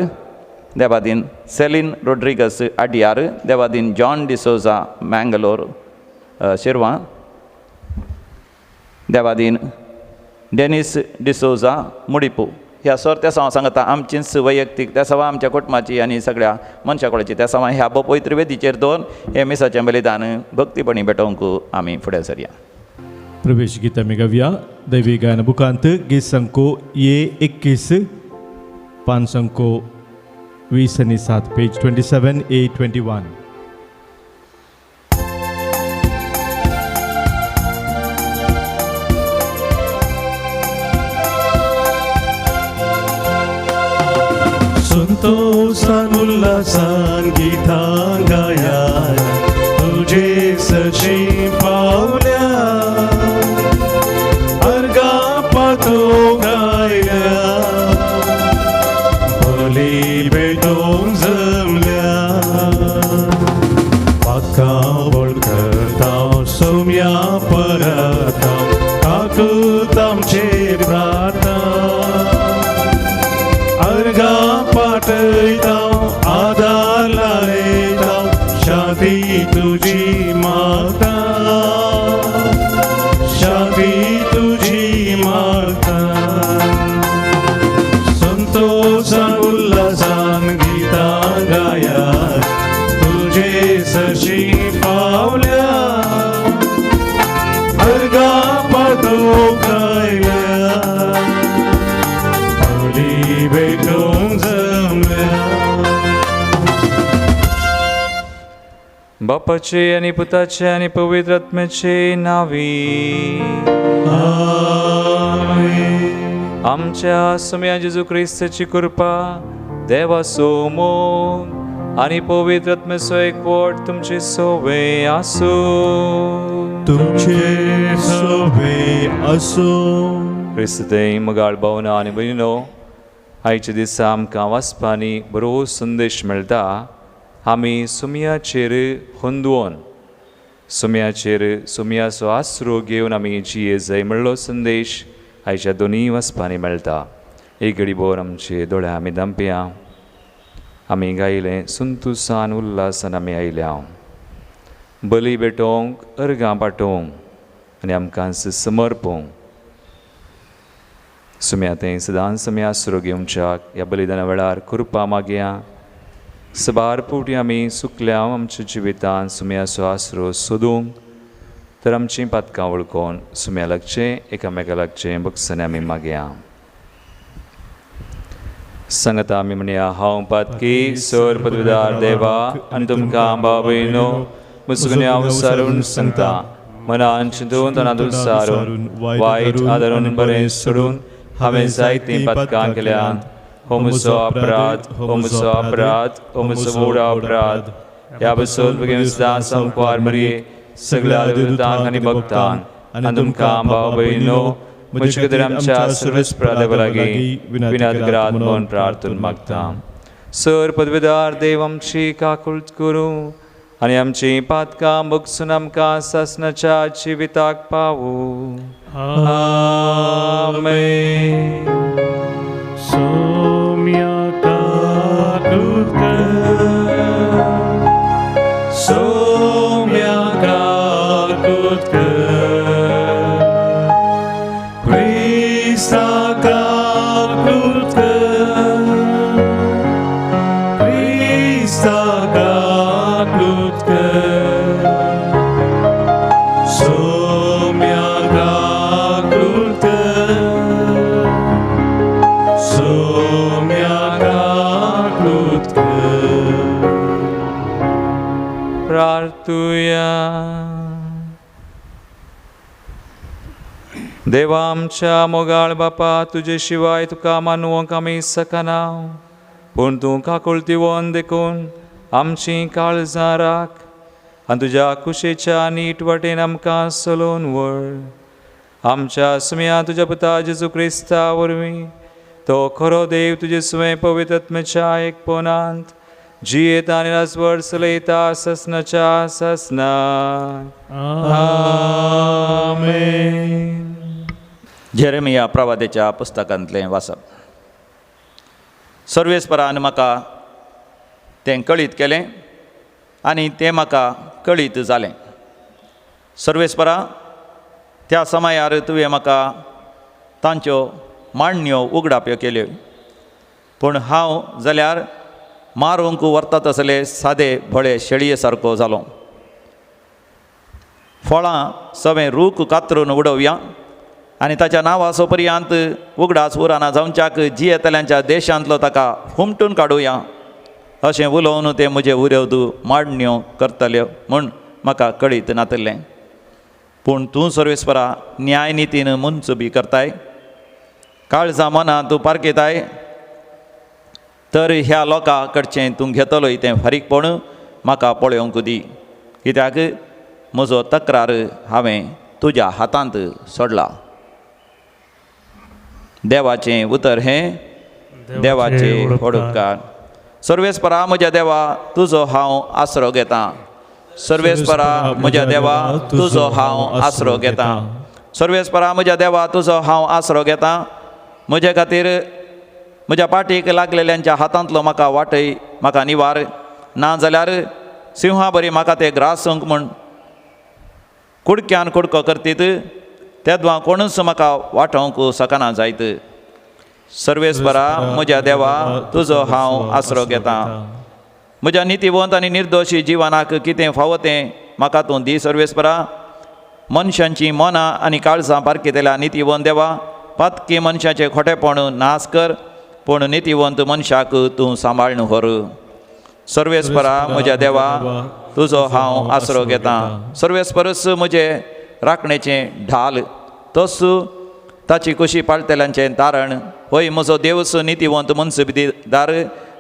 देवादीन सेलिन रोड्रिगस अडियार देवादीन जॉन डिसोजा मँगलोर शिरवा देवादीन डेनिस डिसोजा मुडिपू ह्या सर त्या सवा सांगता आमचीच वैयक्तीक त्या सवा आमच्या कुटुंबाची आणि सगळ्या मनशाकुळाची त्या सवा ह्या पवित्र वेदीचेर दोन हे मिसाचें बलिदान भक्तीपणी भेटोवंक आमी फुडें सरया.
प्रवेश गीत आमी गावया दैवी गायन बुकांत गीत संको ये 21 पान संको 20 आणि 7 पेज 27 A21.
संतोषान उल्हासान गीतां गाया तुझे सची पावल्या अर्गा पातो गायल्या बली भेटोंक जमल्या म्हाका वळखता सौम्या परता काकूत आमचेर प्रार्थना अर्गा पाटयता आदार लायता शांती तुझी माता शांती तुझी माता संतोषान उल्हासान गीतां गाया तुझे सशी पावल्या अर्गा पातो गायल्या भेटोंक जमल्या.
बापाचे आणि पुताचे आणि पवित्र आत्म्याचे नावी
आमेन.
आमच्या सम्या जेजू ख्रिस्ताची कृपा देवाचो मोग आणि पवित्र आत्म्याचो एकवट तुमचे सोबे आसो.
तुमचे सोबे असो.
क्रिस्तय मगाळ भावना आणि बहिणो आयच्या दिसा आमकां वाचपानी बरो संदेश मेळटा. आमी सुमयाचेर हुंदवून सुमयाचो आसरो घेवन आमी जिये जाय म्हणलो संदेश आयच्या दोनी वाचपांनी मेळटा. एक घडी भोर आमचे दोळे आमी धांपया. आमी गायलें संतोशान उल्हासान आमी आयल्या बली भेटोवंक अर्गां पाठोवंक आनी आमकां समर्पोवंक. सुम्या तें सदांच सुम्या आसरो घेवच्या ह्या बलिदाना वेळार कृपा मागया. सबार फावटी आमी चुकल्या आमच्या जिवितांत सुम्याचो आसरो सोदूंक तर आमचीं पातकां वळखून सुम्या लागचें एकामेका लागचें बक्षांनी आमी मागया. सांगता आमी म्हणया हांव पातकी सर पदवीदार देवा आनी तुमकां भाव भयणो मुसगुन्या उसारून सांगता मनान चिंतून तनात उसारून वायट आदारून बरें सोडून हांवें जायतीं पातकां केल्यात. हो म्हजो अपराध हो म्हजो अपराध हो म्हजो व्हड अपराध. ह्या बसून बेगीन सुद्दां संकवार मरये सगळ्या देवतांक आनी भक्तांक आनी तुमकां भाव भयणो म्हजे खातीर आमच्या सर्वस्परादेवा लागीं विनादग्रात म्हणून प्रार्थना मागता. सर पदवीदार देव आमची काकुळट करूं आनी आमची पातकां बगसून आमकां सासणाच्या जिविताक पावूं. आमेन.
सौम्या काकुळट सौम्या काकुळट प्रिस्ता काकुळट प्रिस्ता काकुळट सौम्या
देवा आमच्या मोगाळ बापा तुजे शिवाय तुका मानूंक आमी सकना पूण तूं काकुळतीवोन देखून आमची काळजां राख आनी तुज्या कुशेच्या नीट वाटेन आमकां चलोवन व्हर आमच्या सुम्या तुज्या पुता जेजू क्रिस्ता वरवीं तो खरो देव तुजे सुवें पवित्र आत्म्याच्या एकपणांत जियेता आनी राजवट चलयता ससनाच्या ससना आमेन.
जेरेमिया प्रवादेच्या पुस्तकांतलें वाचप. सर्वेस्परान म्हाका तें कळीत केलें आनी तें म्हाका कळीत जालें. सर्वेस्परा, त्या समयार तुवें म्हाका तांच्यो मांडण्यो उगडाप्यो केल्यो, पूण हांव जाल्यार मारूंक व्हरता तसले सादे भळे शेळये सारको जालो. फळां सवें रूख कातरून उडोवया आनी ताच्या नांवा सोपर्यांत उगडास उराना जावच्याक जियेतल्यांच्या देशांतलो ताका हुमटून काडुया अशें उलोवन ते म्हजे उरेवदू मांडण्यो करतल्यो म्हूण म्हाका कळीत नातलें. पूण तूं सर्वेस्परा न्याय नितीन मुनसुबी करताय, काळजां मनां तूं पारखिताय, तर ह्या लोकां कडचें तूं घेतलोय तें फारीकपण म्हाका पळोवंक दी, कित्याक म्हजो तक्रार हांवें तुज्या हातांत सोडला. देवाचें उतर हें देवाचे होडकार. सर्वेस्परा म्हज्या देवा तुजो हांव आसरो घेतां. सर्वेस्परा म्हज्या देवा तुजो हांव आसरो घेतां. सर्वेस्परा म्हज्या देवा तुजो हांव आसरो घेतां. म्हजे खातीर म्हज्या पाठीक लागलेल्यांच्या हातांतलो म्हाका वाटय, म्हाका निवार, ना जाल्यार सिंहा बरी म्हाका ते ग्रासूंक म्हूण कुडक्यान कुडको करतीत, तेदवां कोणूच म्हाका वाटोवंक सकना जायत. सर्वेस्परा म्हज्या देवा तुजो हांव आसरो घेतां. म्हज्या नितीवंत आनी निर्दोशी जिवनाक कितें फावो तें म्हाका तूं दी. सर्वेस्परा, मनशांची मनां आनी काळजां पारखितल्या नितीवंत देवा, पातकी मनशाचें खोटेपण नाश कर, पूण नितीवंत मनशाक तूं सांबाळून व्हर. सर्वेस्परा म्हज्या देवा तुजो हांव आसरो घेतां. सर्वेस्परस म्हजे राखणेचें ढाल, तोच ताची कुशी पाळटल्यांचें तारण. होय म्हजो देवस नितीवंत मनसुबेदार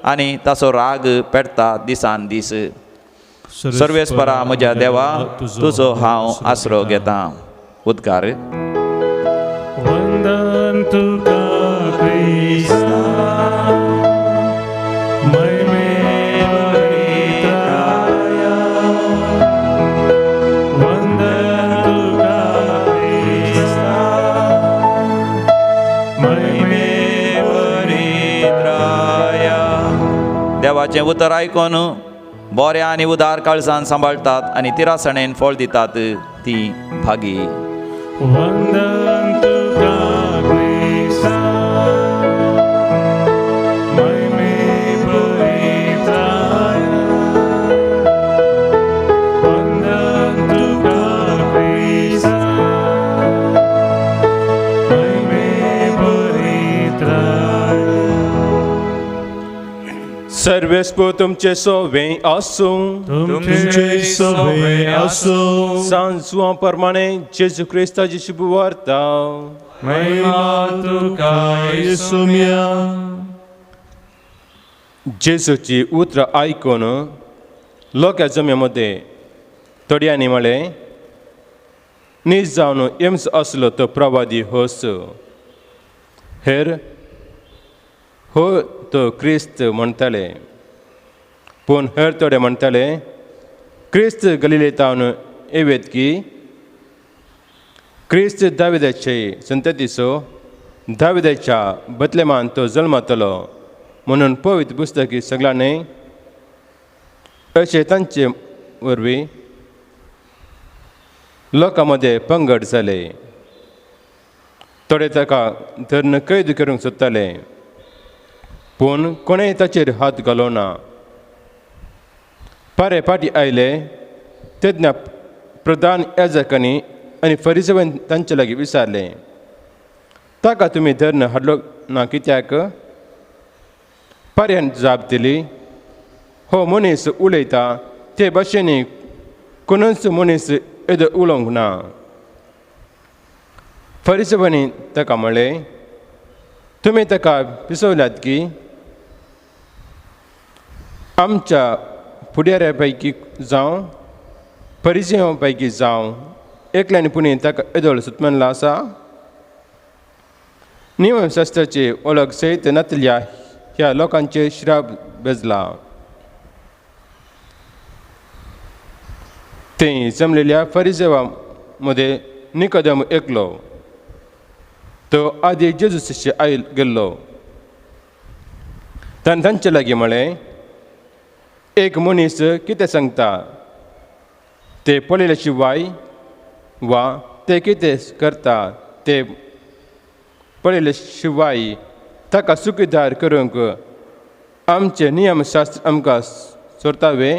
आनी ताचो राग पेटता दिसान दीस. सर्वेस्परा म्हज्या देवा तुजो हांव आसरो घेतां. उद्गार.
वंदन तुका क्रिस्ता, महिमेवरिताया. वंदन तुका क्रिस्ता,
महिमेवरिताया. देवाचें उतर आयकून बोऱ्या आनी उदार काळजान सांबाळटात आनी तिरासणेन फळ दितात ती भागी.
वंदन तुका क्रिस्ता, महिमेवरिताया. वंदन तुका क्रिस्ता, महिमेवरिताया.
सर्वेस्प तुमचे सोवें आसूं.
तुमचे सोबे आसूं.
सांजवां प्रमाणे जेजू क्रिस्ताची शुभ वार्ता.
महिमा तुका येसुम्या.
जेजूची उतरां आयकून लोकां जम्यामध्ये थोड्यांनी म्हळें, न्हीज जावन येमच आसलो तो प्रवादी होस. हेर हो तो क्रिस्त म्हणटाले. पूण हेर थोडे म्हणटाले, क्रिस्त गलिलेतावन येवेत की क्रिस्त दाविदाचे संततीचो, दाविदाच्या बतलेमान तो जल्मातलो म्हणून पवित्र पुस्तकी सगळा न्ही. अशें तांचे वरवीं लोकां मदें पंगड जाले. थोडे ताका धरून कैद करूंक सोदताले, पूण कोणेंय ताचेर हात घालोना. पारे फाटी आयले तेन्ना प्रधान याजकांनी आनी फरिसांनी तांचे लागीं विचारलें, ताका तुमी धरून हाडलो ना कित्याक? पाऱ्यान जाप दिली, हो मनीस उलयता ते भाशेनी कोणूच मनीस येदो उलोवंक ना. फरिसवांनी ताका म्हणलें, तुमी ताका पिसवल्यात की आमच्या फुडाऱ्या पैकी जावं फरिसेवां पैकी जावं एकल्यानी पुणी ताका येदोळ सुतमनला आसा. नियमशास्त्राची ओळख सयत नातल्या ह्या लोकांचे श्राप बेजला. ते जमलेल्या फरिसेवां मध्ये निकोदेम एकलो. तो आदी जेजूसाचे आयल गेल्लो. ताणें तांचे लागीं म्हळें, एक मनीस कितें सांगता ते पळयल्या शिवाय वा ते कितें करता ते पळयल्या शिवाय ताका सुखीदार करूंक आमचे नियमशास्त्र आमकां सोरतावे.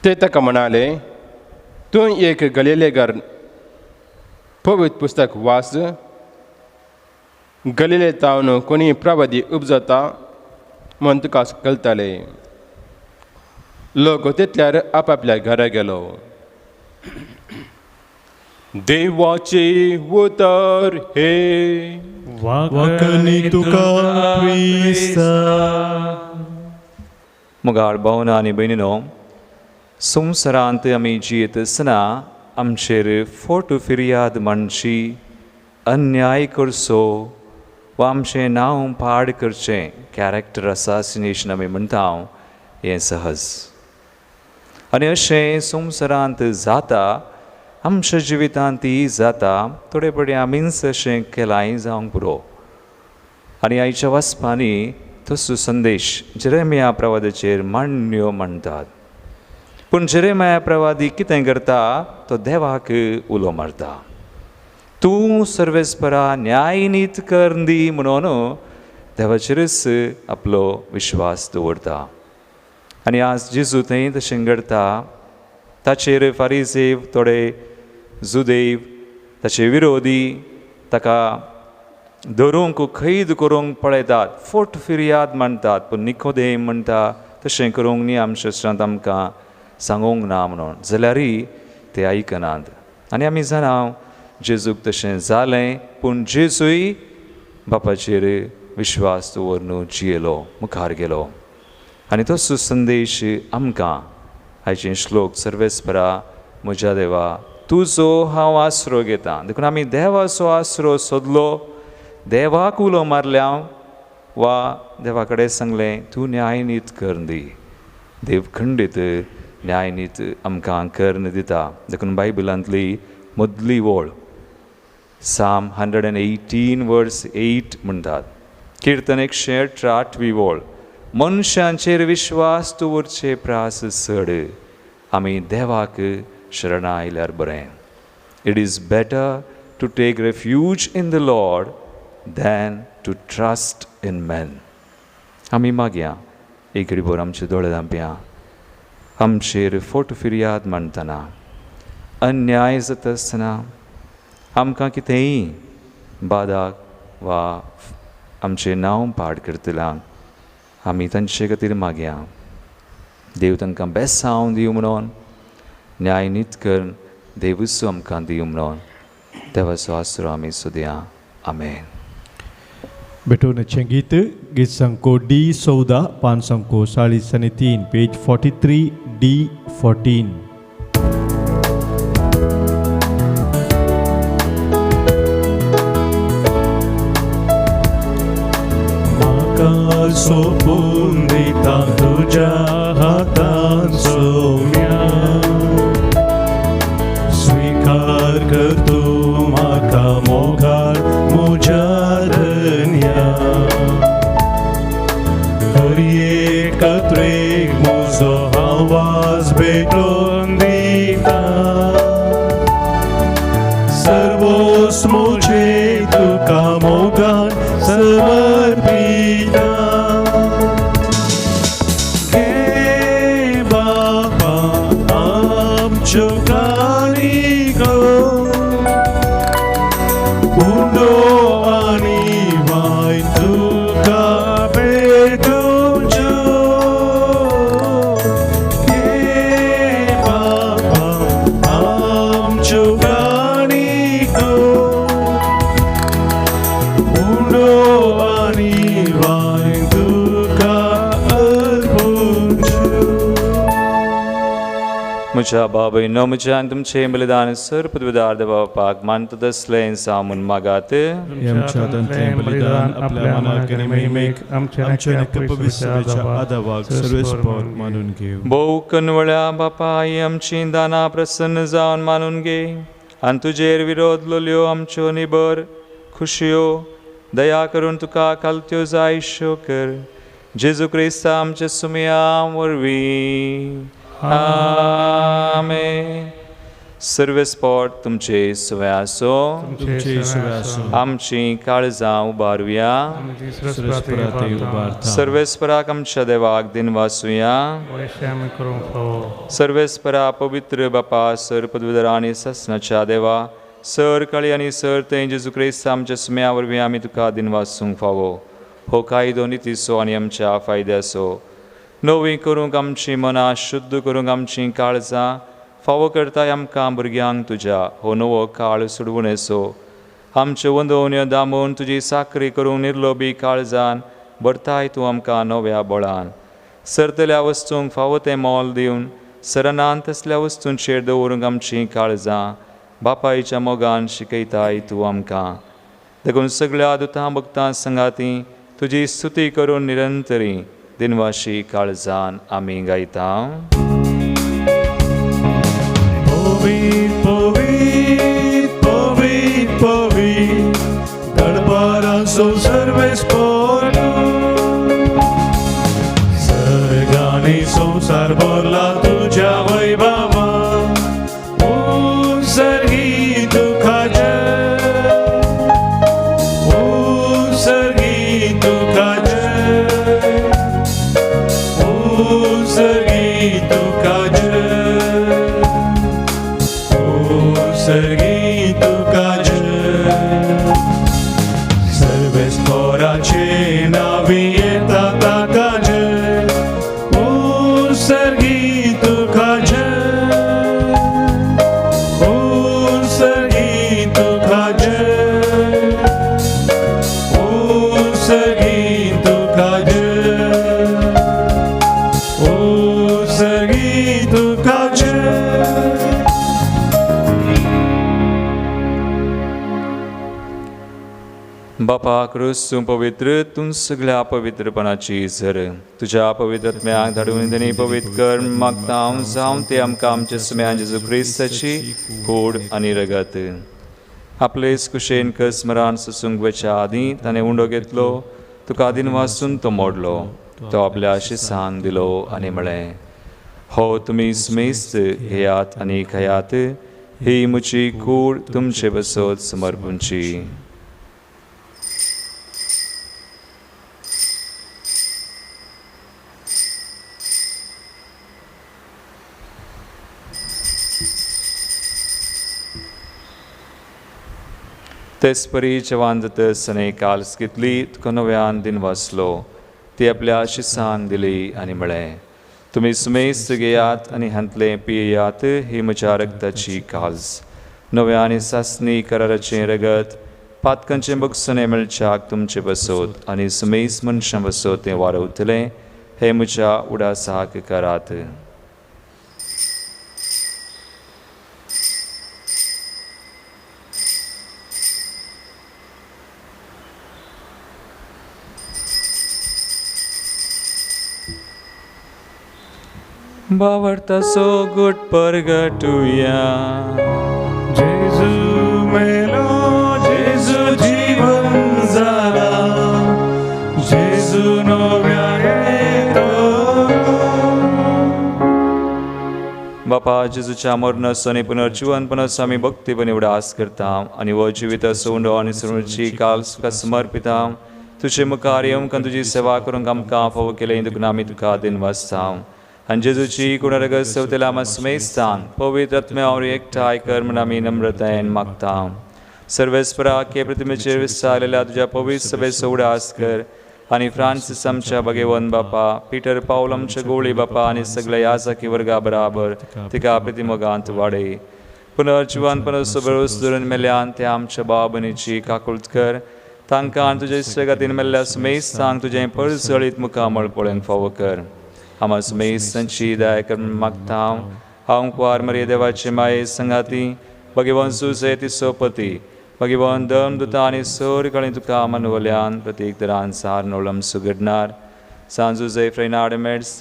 ते ताका म्हणाले, तूं एक गलिलेकार पवित्र पुस्तक वाच. गलिलेतावन कोणी प्रवादी उपजता म्हूण तुका कळटले. लोक तितल्यार आपापल्या घरा गेलो. देवाचे उतर हे
वाकणी तुका क्रिस्ता.
मुगाळ भावना आनी भयणीनो, संवसारांत आमी जियेत आसतना आमचेर फोट फिर्याद मांडची, अन्याय करचो वा आमचें नांव पाड करचें, कॅरेक्टर असासिनेशन आमी म्हणटा हें सहज. आनी अशें संवसारांत जाता, आमच्या जिवितांतय जाता. थोडे बडें आमीच अशें केलांय जावंक पुरो. आनी आयच्या वाचपांनी तसो संदेश जेरेमिया प्रवादाचेर मांडण्यो म्हणटात. पूण जेरेमिया प्रवादी कितें करता, तो देवाक उलो मारता. तूं सर्वेस्परा न्याय नीत कर दी म्हणून देवाचेरच आपलो विश्वास दवरता. आनी आज जेजू थंय तशें करता. ताचेर फारिसेव, थोडे जुदेव, ताचे विरोधी ताका धरूंक खैद करूंक पळयतात, फोट फिर्याद मांडटात. पूण निकोदेम म्हणटा तशें करूंक न्ही, आमशास्त्रांत आमकां सांगूंक ना म्हणून. जाल्यारय ते आयकनात. आनी आमी जाणा जेजूक तशें जालें, पूण जेजूय बापाचेर विश्वास दवरून जियेलो, मुखार गेलो. आनी तसो संदेश आमकां आयचे श्लोक सर्वेस्परा म्हज्या देवा तुजो हांव आसरो घेता. देखून आमी देवाचो आसरो सोदलो, देवाक उलो मारल्या वा देवा कडेन सांगलें तूं न्याय नीत कर दी. देव खंडीत न्याय नीत आमकां कर्ण दिता. देखून बायबलांतली मदली वळ साम 118 वर्स 8 म्हणटात. किर्तन 118 वळ, मनशांचेर विश्वास दवरचे प्रास चड, आमी देवाक शरण आयल्यार बरें. It is better to take refuge in the Lord than to trust in man. आमी मागया एक घडीभर आमचे दोळे धांपया. आमचेर फोट फिर्याद मांडटना, अन्याय जाता आसतना, आमकां कितेंय बादाक वा आमचें नांव पाड करतलां, आमी तांचे खातीर मागया. देव तांकां बेसांव दिवं म्हणून, न्याय नीत कर देवूच आमकां दिवं म्हणून देवाचो आसरो आमी सोदया. आमेन.
Betonachen gita, git sangko D14, pan sangko 43, page 43, D14.
Maka sopun dita tuja hatan soumya, स्वीकार कर तू माका मोगार मुझा धन्या. हर एकत्रेक मुजो आवाज भेटून दिता, सर्वोस मुझे तुका मोगार समर्पिता. उंडो आनी वाय तुका अर्पुंचु.
म्हज्या बाबयनो म्हज्यान तुमचें बलिदान सर पदवीदार देवापाक मानता तसलें सामून मागात.
आमच्या तंत्रें बलिदान आपल्या मनाक आनी महिमेक आमच्या नकपविसराच्या आदावाक सर्वेस्पर मानून घेव.
भोव कनवळ्या बापा आई आमची दाना प्रसन्न जावन मानून घे आनी तुजेर विरोध लोलयो आमच्यो निबर खुशयो दया करून तुका खालत्यो जायश्यो कर. जेजू क्रिस्ता आमच्या सुमया वरवीं. आमेन. सर्वेस्पर तुमचे सुवे आसो.
तुमचे सुवे आसूं.
आमची काळजां उबारुया.
सर्वेस्पराते उबारता.
सर्वेस्पराक आमच्या देवाक दिन वासुया. सर्वेस्परा पवित्र बापा सर पदवीधर आनी ससनाच्या देवा सर काळी आनी सर थंय जेजू क्रिस्त आमच्या सुम्या वरवीं आमी तुका दिन वासूंक फावो. हो कायदो नितीसो आनी आमच्या फायद्याचो. नवी करूंक आमची मनां शुद्ध करूंक आमची काळजां फावो करताय आमकां भुरग्यांक तुज्या हो नवो काळ सोडवून येसो. आमच्यो वंदोवण्यो दामून तुजी साखरी करूंक निर्लोभी काळजान भरताय तूं आमकां नव्या बळान. सरतल्या वस्तूंक फावो तें मोल दिवन सरनान तसल्या वस्तूंचेर दवरूंक आमची काळजां बापायच्या मोगान शिकयताय तूं आमकां. देखून सगळ्या दुतां भक्तां संगाती तुजी स्तुती करून निरंतरी दिनवाशी काळजान आमी गायता.
पवित्र पवित्र पवित्र पवित्र दरबाराचो सर्वेस्पर सर्गांनी संसार भरला तुज्या वैभवान. उत्सर्गी तुकाचे उत्सर्गी तुकाचे उत्सर्गी तुकाचे उत्सर्गी तुकाचे सर्वेस्पराचे नावी येता ताकाचे उत्सर्गी तुकाचे उत्सर्गी तुकाचे उत्सर्गी तुकाचे उत्सर्गी तुकाचे.
बापा क्रूस तूं पवित्र तूं सगळ्या पवित्रपणाची झर. तुज्या पवित्रत्म्याक धाडून तेणी पवित्र कर मागता हांव जावं ते आमकां आमच्या सुम्या जेजू क्रिस्ताची कूड आनी रगत. आपलेच कुशेन कसमरान सुसूंक वेच्या आदीं ताणें उंडो घेतलो तुका दिन वासून तो मोडलो. तो आपल्या शिसान दिलो आनी म्हळें हो तुमी स्मेस्त घेयात आनी खायात. ही म्हजी कूड तुमचे बसत समर्पूंची. तेसपरी जवान जातसने काल्स घेतली तुका नव्यान दिन वाचलो. ती आपल्या शिसान दिली आनी म्हळें तुमी सुमेस्त घेयात आनी हांतलें पियेयात. ही म्हज्या रगताची काल्स नव्या आनी सासणी कराराचें रगत पातकांचें बगसणें मेळच्याक तुमचे बसोत आनी सुमेस्त मनशां बसोत तें वारवतलें. हे म्हज्या उडासाक करात. बावरतासो गुट परगटुया.
जेजू मेलो जेजू जीवन जाला जेजू नव्या येतो.
बापा जेजूच्या मरणाचो आनी पुनर्जीवनपणाचो आमी भक्तीपणी उडास करता आनी हो जिवीत सोंडो आनी सृणची काल तुका समर्पिता. तुजे मुखार येवंक तुजी सेवा करूंक आमकां फावो केलें देखून आमी तुका दिन वाचता. आनी जेजूची कुणारगत सवतेला मस्मेस्तान पवित्र आत्म्यावर एकठांय कर म्हूण आमी नम्रतायेन मागता. सर्वेस्पराक हे प्रतिमेचेर विस्तारलेल्या तुज्या पवित्र सभेचो उडास कर आनी फ्रांसीस आमच्या भगेवन बापा पिटर पावल आमच्या गोळी बापा आनी सगळ्या याजकी वर्गा बराबर तिका प्रतिमोगांत वाडय. पुनर्जीवनपणाचो बरोस धरून मेल्यान त्या आमच्या बाबनीची काकुळट कर. तांकां तुजे इश्टगातीन मेल्ल्या सुमेस सांग तुजें परसळीत मुखामळ पळोवंक फावो कर आमा सुमेस संची दाय कर मागता हांव कुंवार मरिये देवाचे माये संगाती भगिवन सुसे तिसो पती भगिवन धर्मदुता आनी सर कळें तुका मनवल्यान प्रत्येक तरान सार नोळम सुगडणार सांजू जय फ्रेनाडमेट्स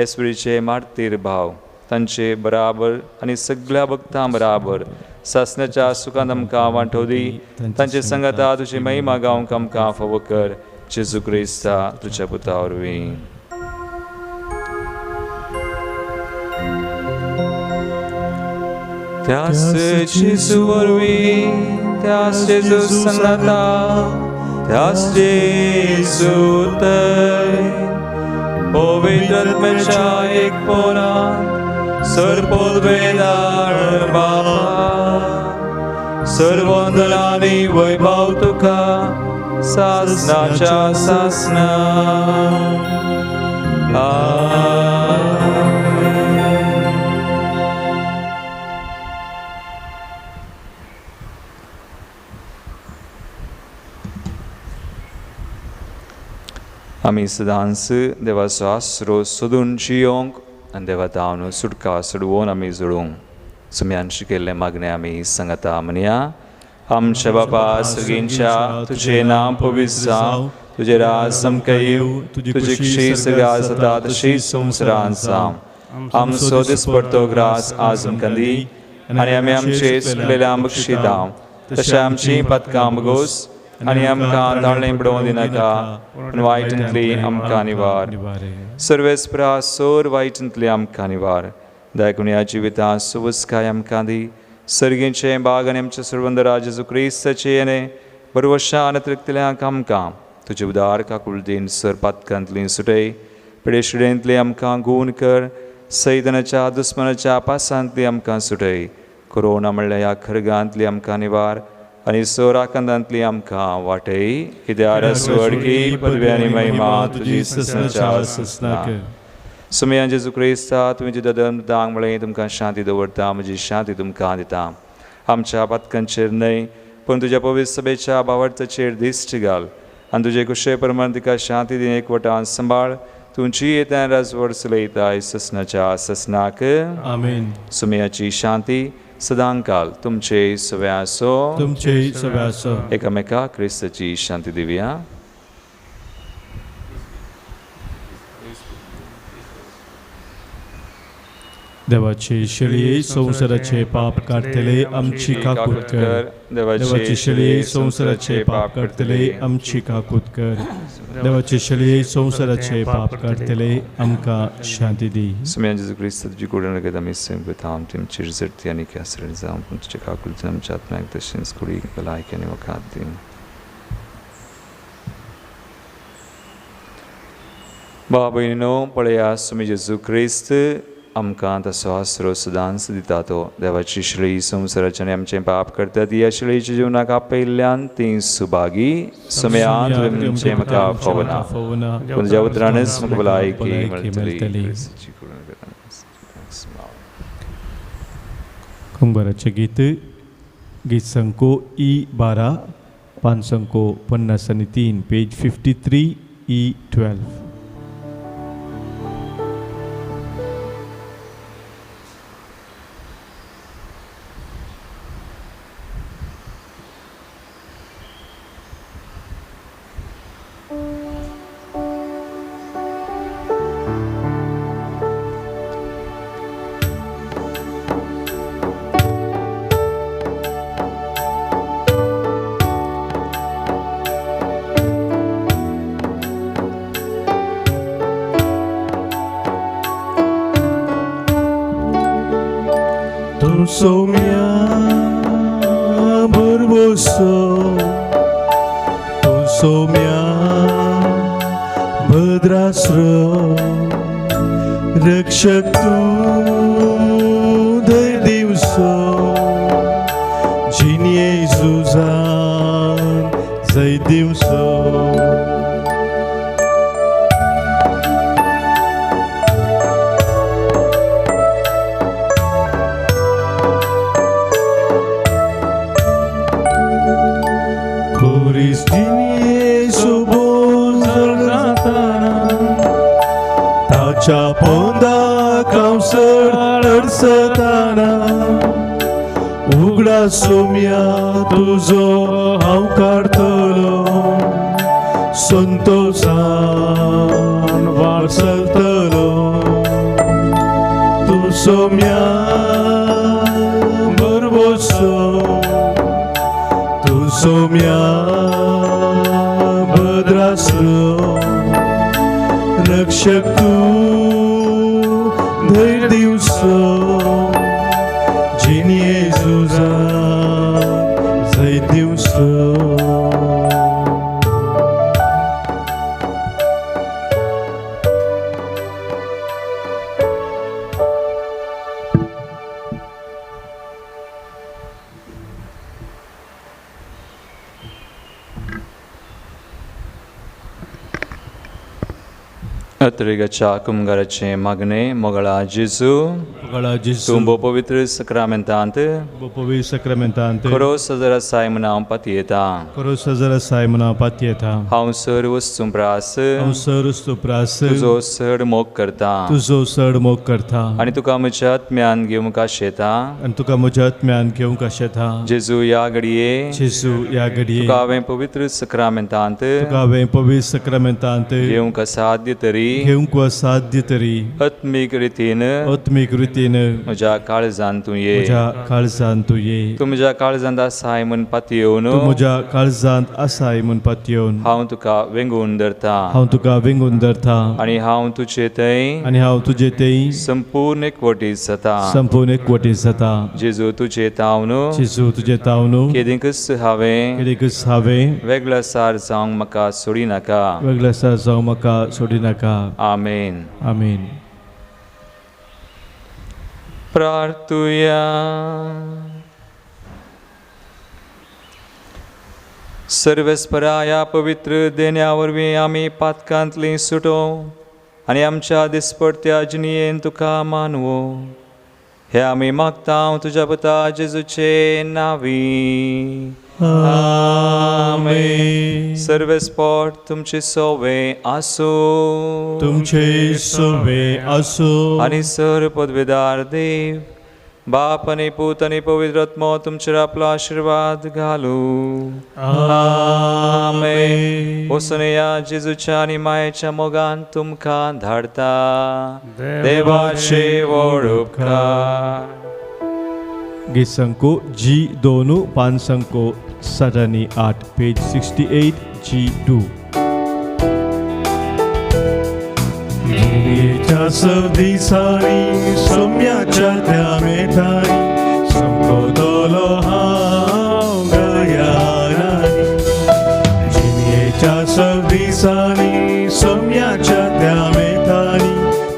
एस्पिरीचे मार्तीर भाव तांचे बराबर आनी सगळ्या भक्तां बराबर सासण्याच्या सुखांत आमकां वांटो दी तांचे संगता तुजी महिमा गावंक आमकां फावो कर जेजू क्रिस्ता तुज्या पुता वरवीं त्यास जेजू वरवीं त्यास जेजू संगता त्यास जेजू थंय पवित्र आत्म्याच्या एकपणान सरपोदवेदार बापा सर्वंदनानी वैभव तुका सासनाच्या सासना आमी सदांच देवाचो आसरो सोदून जियोंक आनी देवा तावन सुटका सोडवून आमी जोडूंक सुम्यान शिकयल्लें मागणें आमी सांगता म्हणया आमच्या बापा सगळींच्या तुजें नांव पवित्र जावं तुजें राज सामकें येवं तुजी इच्छा सगळ्या जाता तशी संवसारांत जावं आमचो दिसपडटो ग्रास आज आमकां दी आनी आमी आमचे चुकलेल्यांक बक्षिता तशें आमची पातकां बगोस आनी आमकां धाडलें पडोवंक दिनाका पूण वायटांतली आमकां निवार सर्वेस्परा सोर वायटांतली आमकां निवार दायकुण्या जिवितां सुवस्काय आमकां दी सर्गींचें बाग आनी आमच्या सर्वंदरा जेजू क्रिस्ताचे येणे बरवशान तृप्तिल्यांक आमकां तुजे उदार काकूळ दिन सर पातकांतली सुटय पिडेशिडेंतली आमकां गूण कर सैतानाच्या दुस्मनाच्या पासांतली आमकां सुटय कोरोना म्हणल्या ह्या खरगांतली आमकां निवार आनी सोराखंदांतली आमकां वाटय कित्याक स्वर्गी पदवी आनी महिमा तुजी ससनाच्या ससना सुमया जेजू क्रिस्ता तुमी जी धर्मदांक म्हळें तुमकां शांती दवरता म्हजी शांती तुमकां दिता आमच्या पातकांचेर न्हय पूण तुज्या पवित्र सभेच्या भावार्थाचेर दिश्ट घाल आनी तुजे कुशे प्रमाण तिका शांती दिन एकवटान सांबाळ तुमची येता राजवड चलयताय ससनाच्या ससनाक
आमीन
सुमयाची शांती सदांकाल तुमचे सव्यासो
तुमचे सव्यासो
एकामेका क्रिस्ताची शांती दिवया
देवाचे शिळे संसाराचे पाप काढतले आमची काकूत कर देवाचे शिळे संसाराचे पाप काढतले आमची काकूत कर देवाचे शिळे संसाराचे पाप काढतले आमकां शांती दी
सुमया जेजू क्रिस्ता तुजी कुडण रगत आमी संगता आमची चिरजडती आनी केसर जावं पूण तुजे काकूत आमच्या आत्म्याक तशेंच कुडी भलायकी आनी वखाद दी भाव भयणीनो पळया सुमी जेजू क्रिस्त आमकां तसो आसरो सदांच दिता तो देवाची शिळी संवसाराचें आनी आमचें पाप करता ती ह्या शिळेच्या जिवनाक आपयल्ल्यान ती सुभागी सुमयांत तुमचें म्हाका फोवना पूण तुज्या उतरानच म्हाका भलायकी मेळटली
कुंभाराचें गीत गीत संको E12 पान संको 53 page 53 E12
Somia berboso Somia bedrasro Rakshak tu dai divso Jin Jezuzan zai divso Christ येशू बोजर जाताना ताच्या पोंदा कावसर अडसताना उगडा सोम्या तुजो हांव काडटलो संतोषान वारसतलो तूं सोम्या बरबोसो तूं सोम्या भद्रासलो रक्षक तूं धैर्य दिवसो जीन येशूचा जय दिवसो
Ötrygacha kumgarache magne mogala Gesù,
Mogala Gesù,
tumbo pavitr sacramentante,
Bopovi sacramentante,
koro sazara saimna patieta,
Coro sazara saimana patieta,
haun सर्व सुम्प्रास
Am sarus tu pras,
तुझो सड मोग करता
Tuzo sard mok karta,
आणि तुका म्हज्या आत्म्यान घेवंक शेता
आणि तुका म्हज्या आत्म्यान घेवंक कशें
जेजू या घडये
Gesù या घडये
तुका हांवें पवित्र सक्रमेंतांत
तुका हांवें पवित्र सक्रमेंतांत
घेवंक साध्य तरी
घेवंक साध्य तरी
आत्मीक रितीन
आत्मीक रितीन
म्हज्या काळजान तूं ये
म्हज्या काळजांत तूं ये
तूं म्हज्या काळजांत आसाय म्हण पातयेवन
तूं म्हज्या काळजांत आसाय म्हूण पातयेवन
हांव तुका वेंगून धरता
हांव तुका विंगून धरता
आनी हांव तुजे थंय
आनी हांव तुजे थंय
संपूर्ण एकवटीत जाता
संपूर्ण एकवटीत जाता
जेजू तुजे तावन
जेजू तुजे तावनू
केदींकच हांवें
कितेंकच हांवें
वेगळा सार जावंक म्हाका सोडी नाका
वेगळा आसा जावं म्हाका सोडी नाका
आमेन
आमीन
प्रार्थुया सर्वेस्पराया पवित्र देण्या वरवीं आमी पातकांतलीं सुटो आनी आमच्या दिसपडत्या जिणयेन तुका मानवो हे आमी मागता तुज्या पुता जेजूचे नांवी
आमेन
सर्वेस्पट तुमचे सोवे आसूं
तुमचे सोवे असो
आनी सर पदवेदार देव बाप आनी पूत आनी पवित्र आत्मो तुमचेर आपलो आशिर्वाद घालू
आमेन
होसनया जेजूच्या आनी मायेच्या मोगान तुमकां धाडता देवाचे व्हड उपकार
गीत संको G2 पान संको 7 आणि 8 पेज 68 G2
च्या सवदीसारी सोम्याच्या त्या मेठारी संकोतलो हांव गयानानी जिणयेच्या सवदीसारी सोम्याच्या त्या मेठारी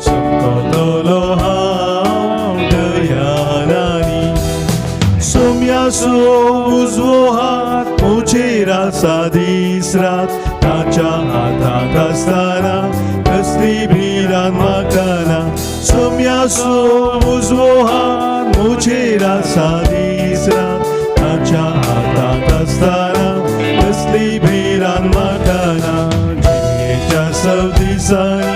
संकोतलो हांव गयानानी सोम्याचो उजवो हात मुझेर आसा दीस रात ताच्या हातांत आसतना कसली भिरांत म्हाका ना सोम्याचो उजवो हात मुझेर आसा दीस रात ताच्या हातांत आसतना कसली भिरांत म्हाका ना जिणयेच्या सवदीसारी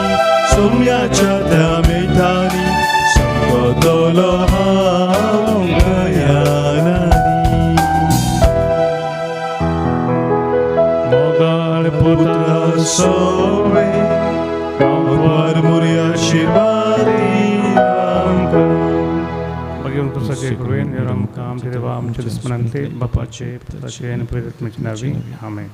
सोम्याच्या त्या मेठारी संकोतलो हांव गयानानी मोगाळ पुत्र सोवे वर मुरी आशीर्वादी आमकां
Bhagwan Prasade Kruven, Yaram Kam, Devam, Chudismanante, Bapache, Patache, and Predatmich Navi. Amen.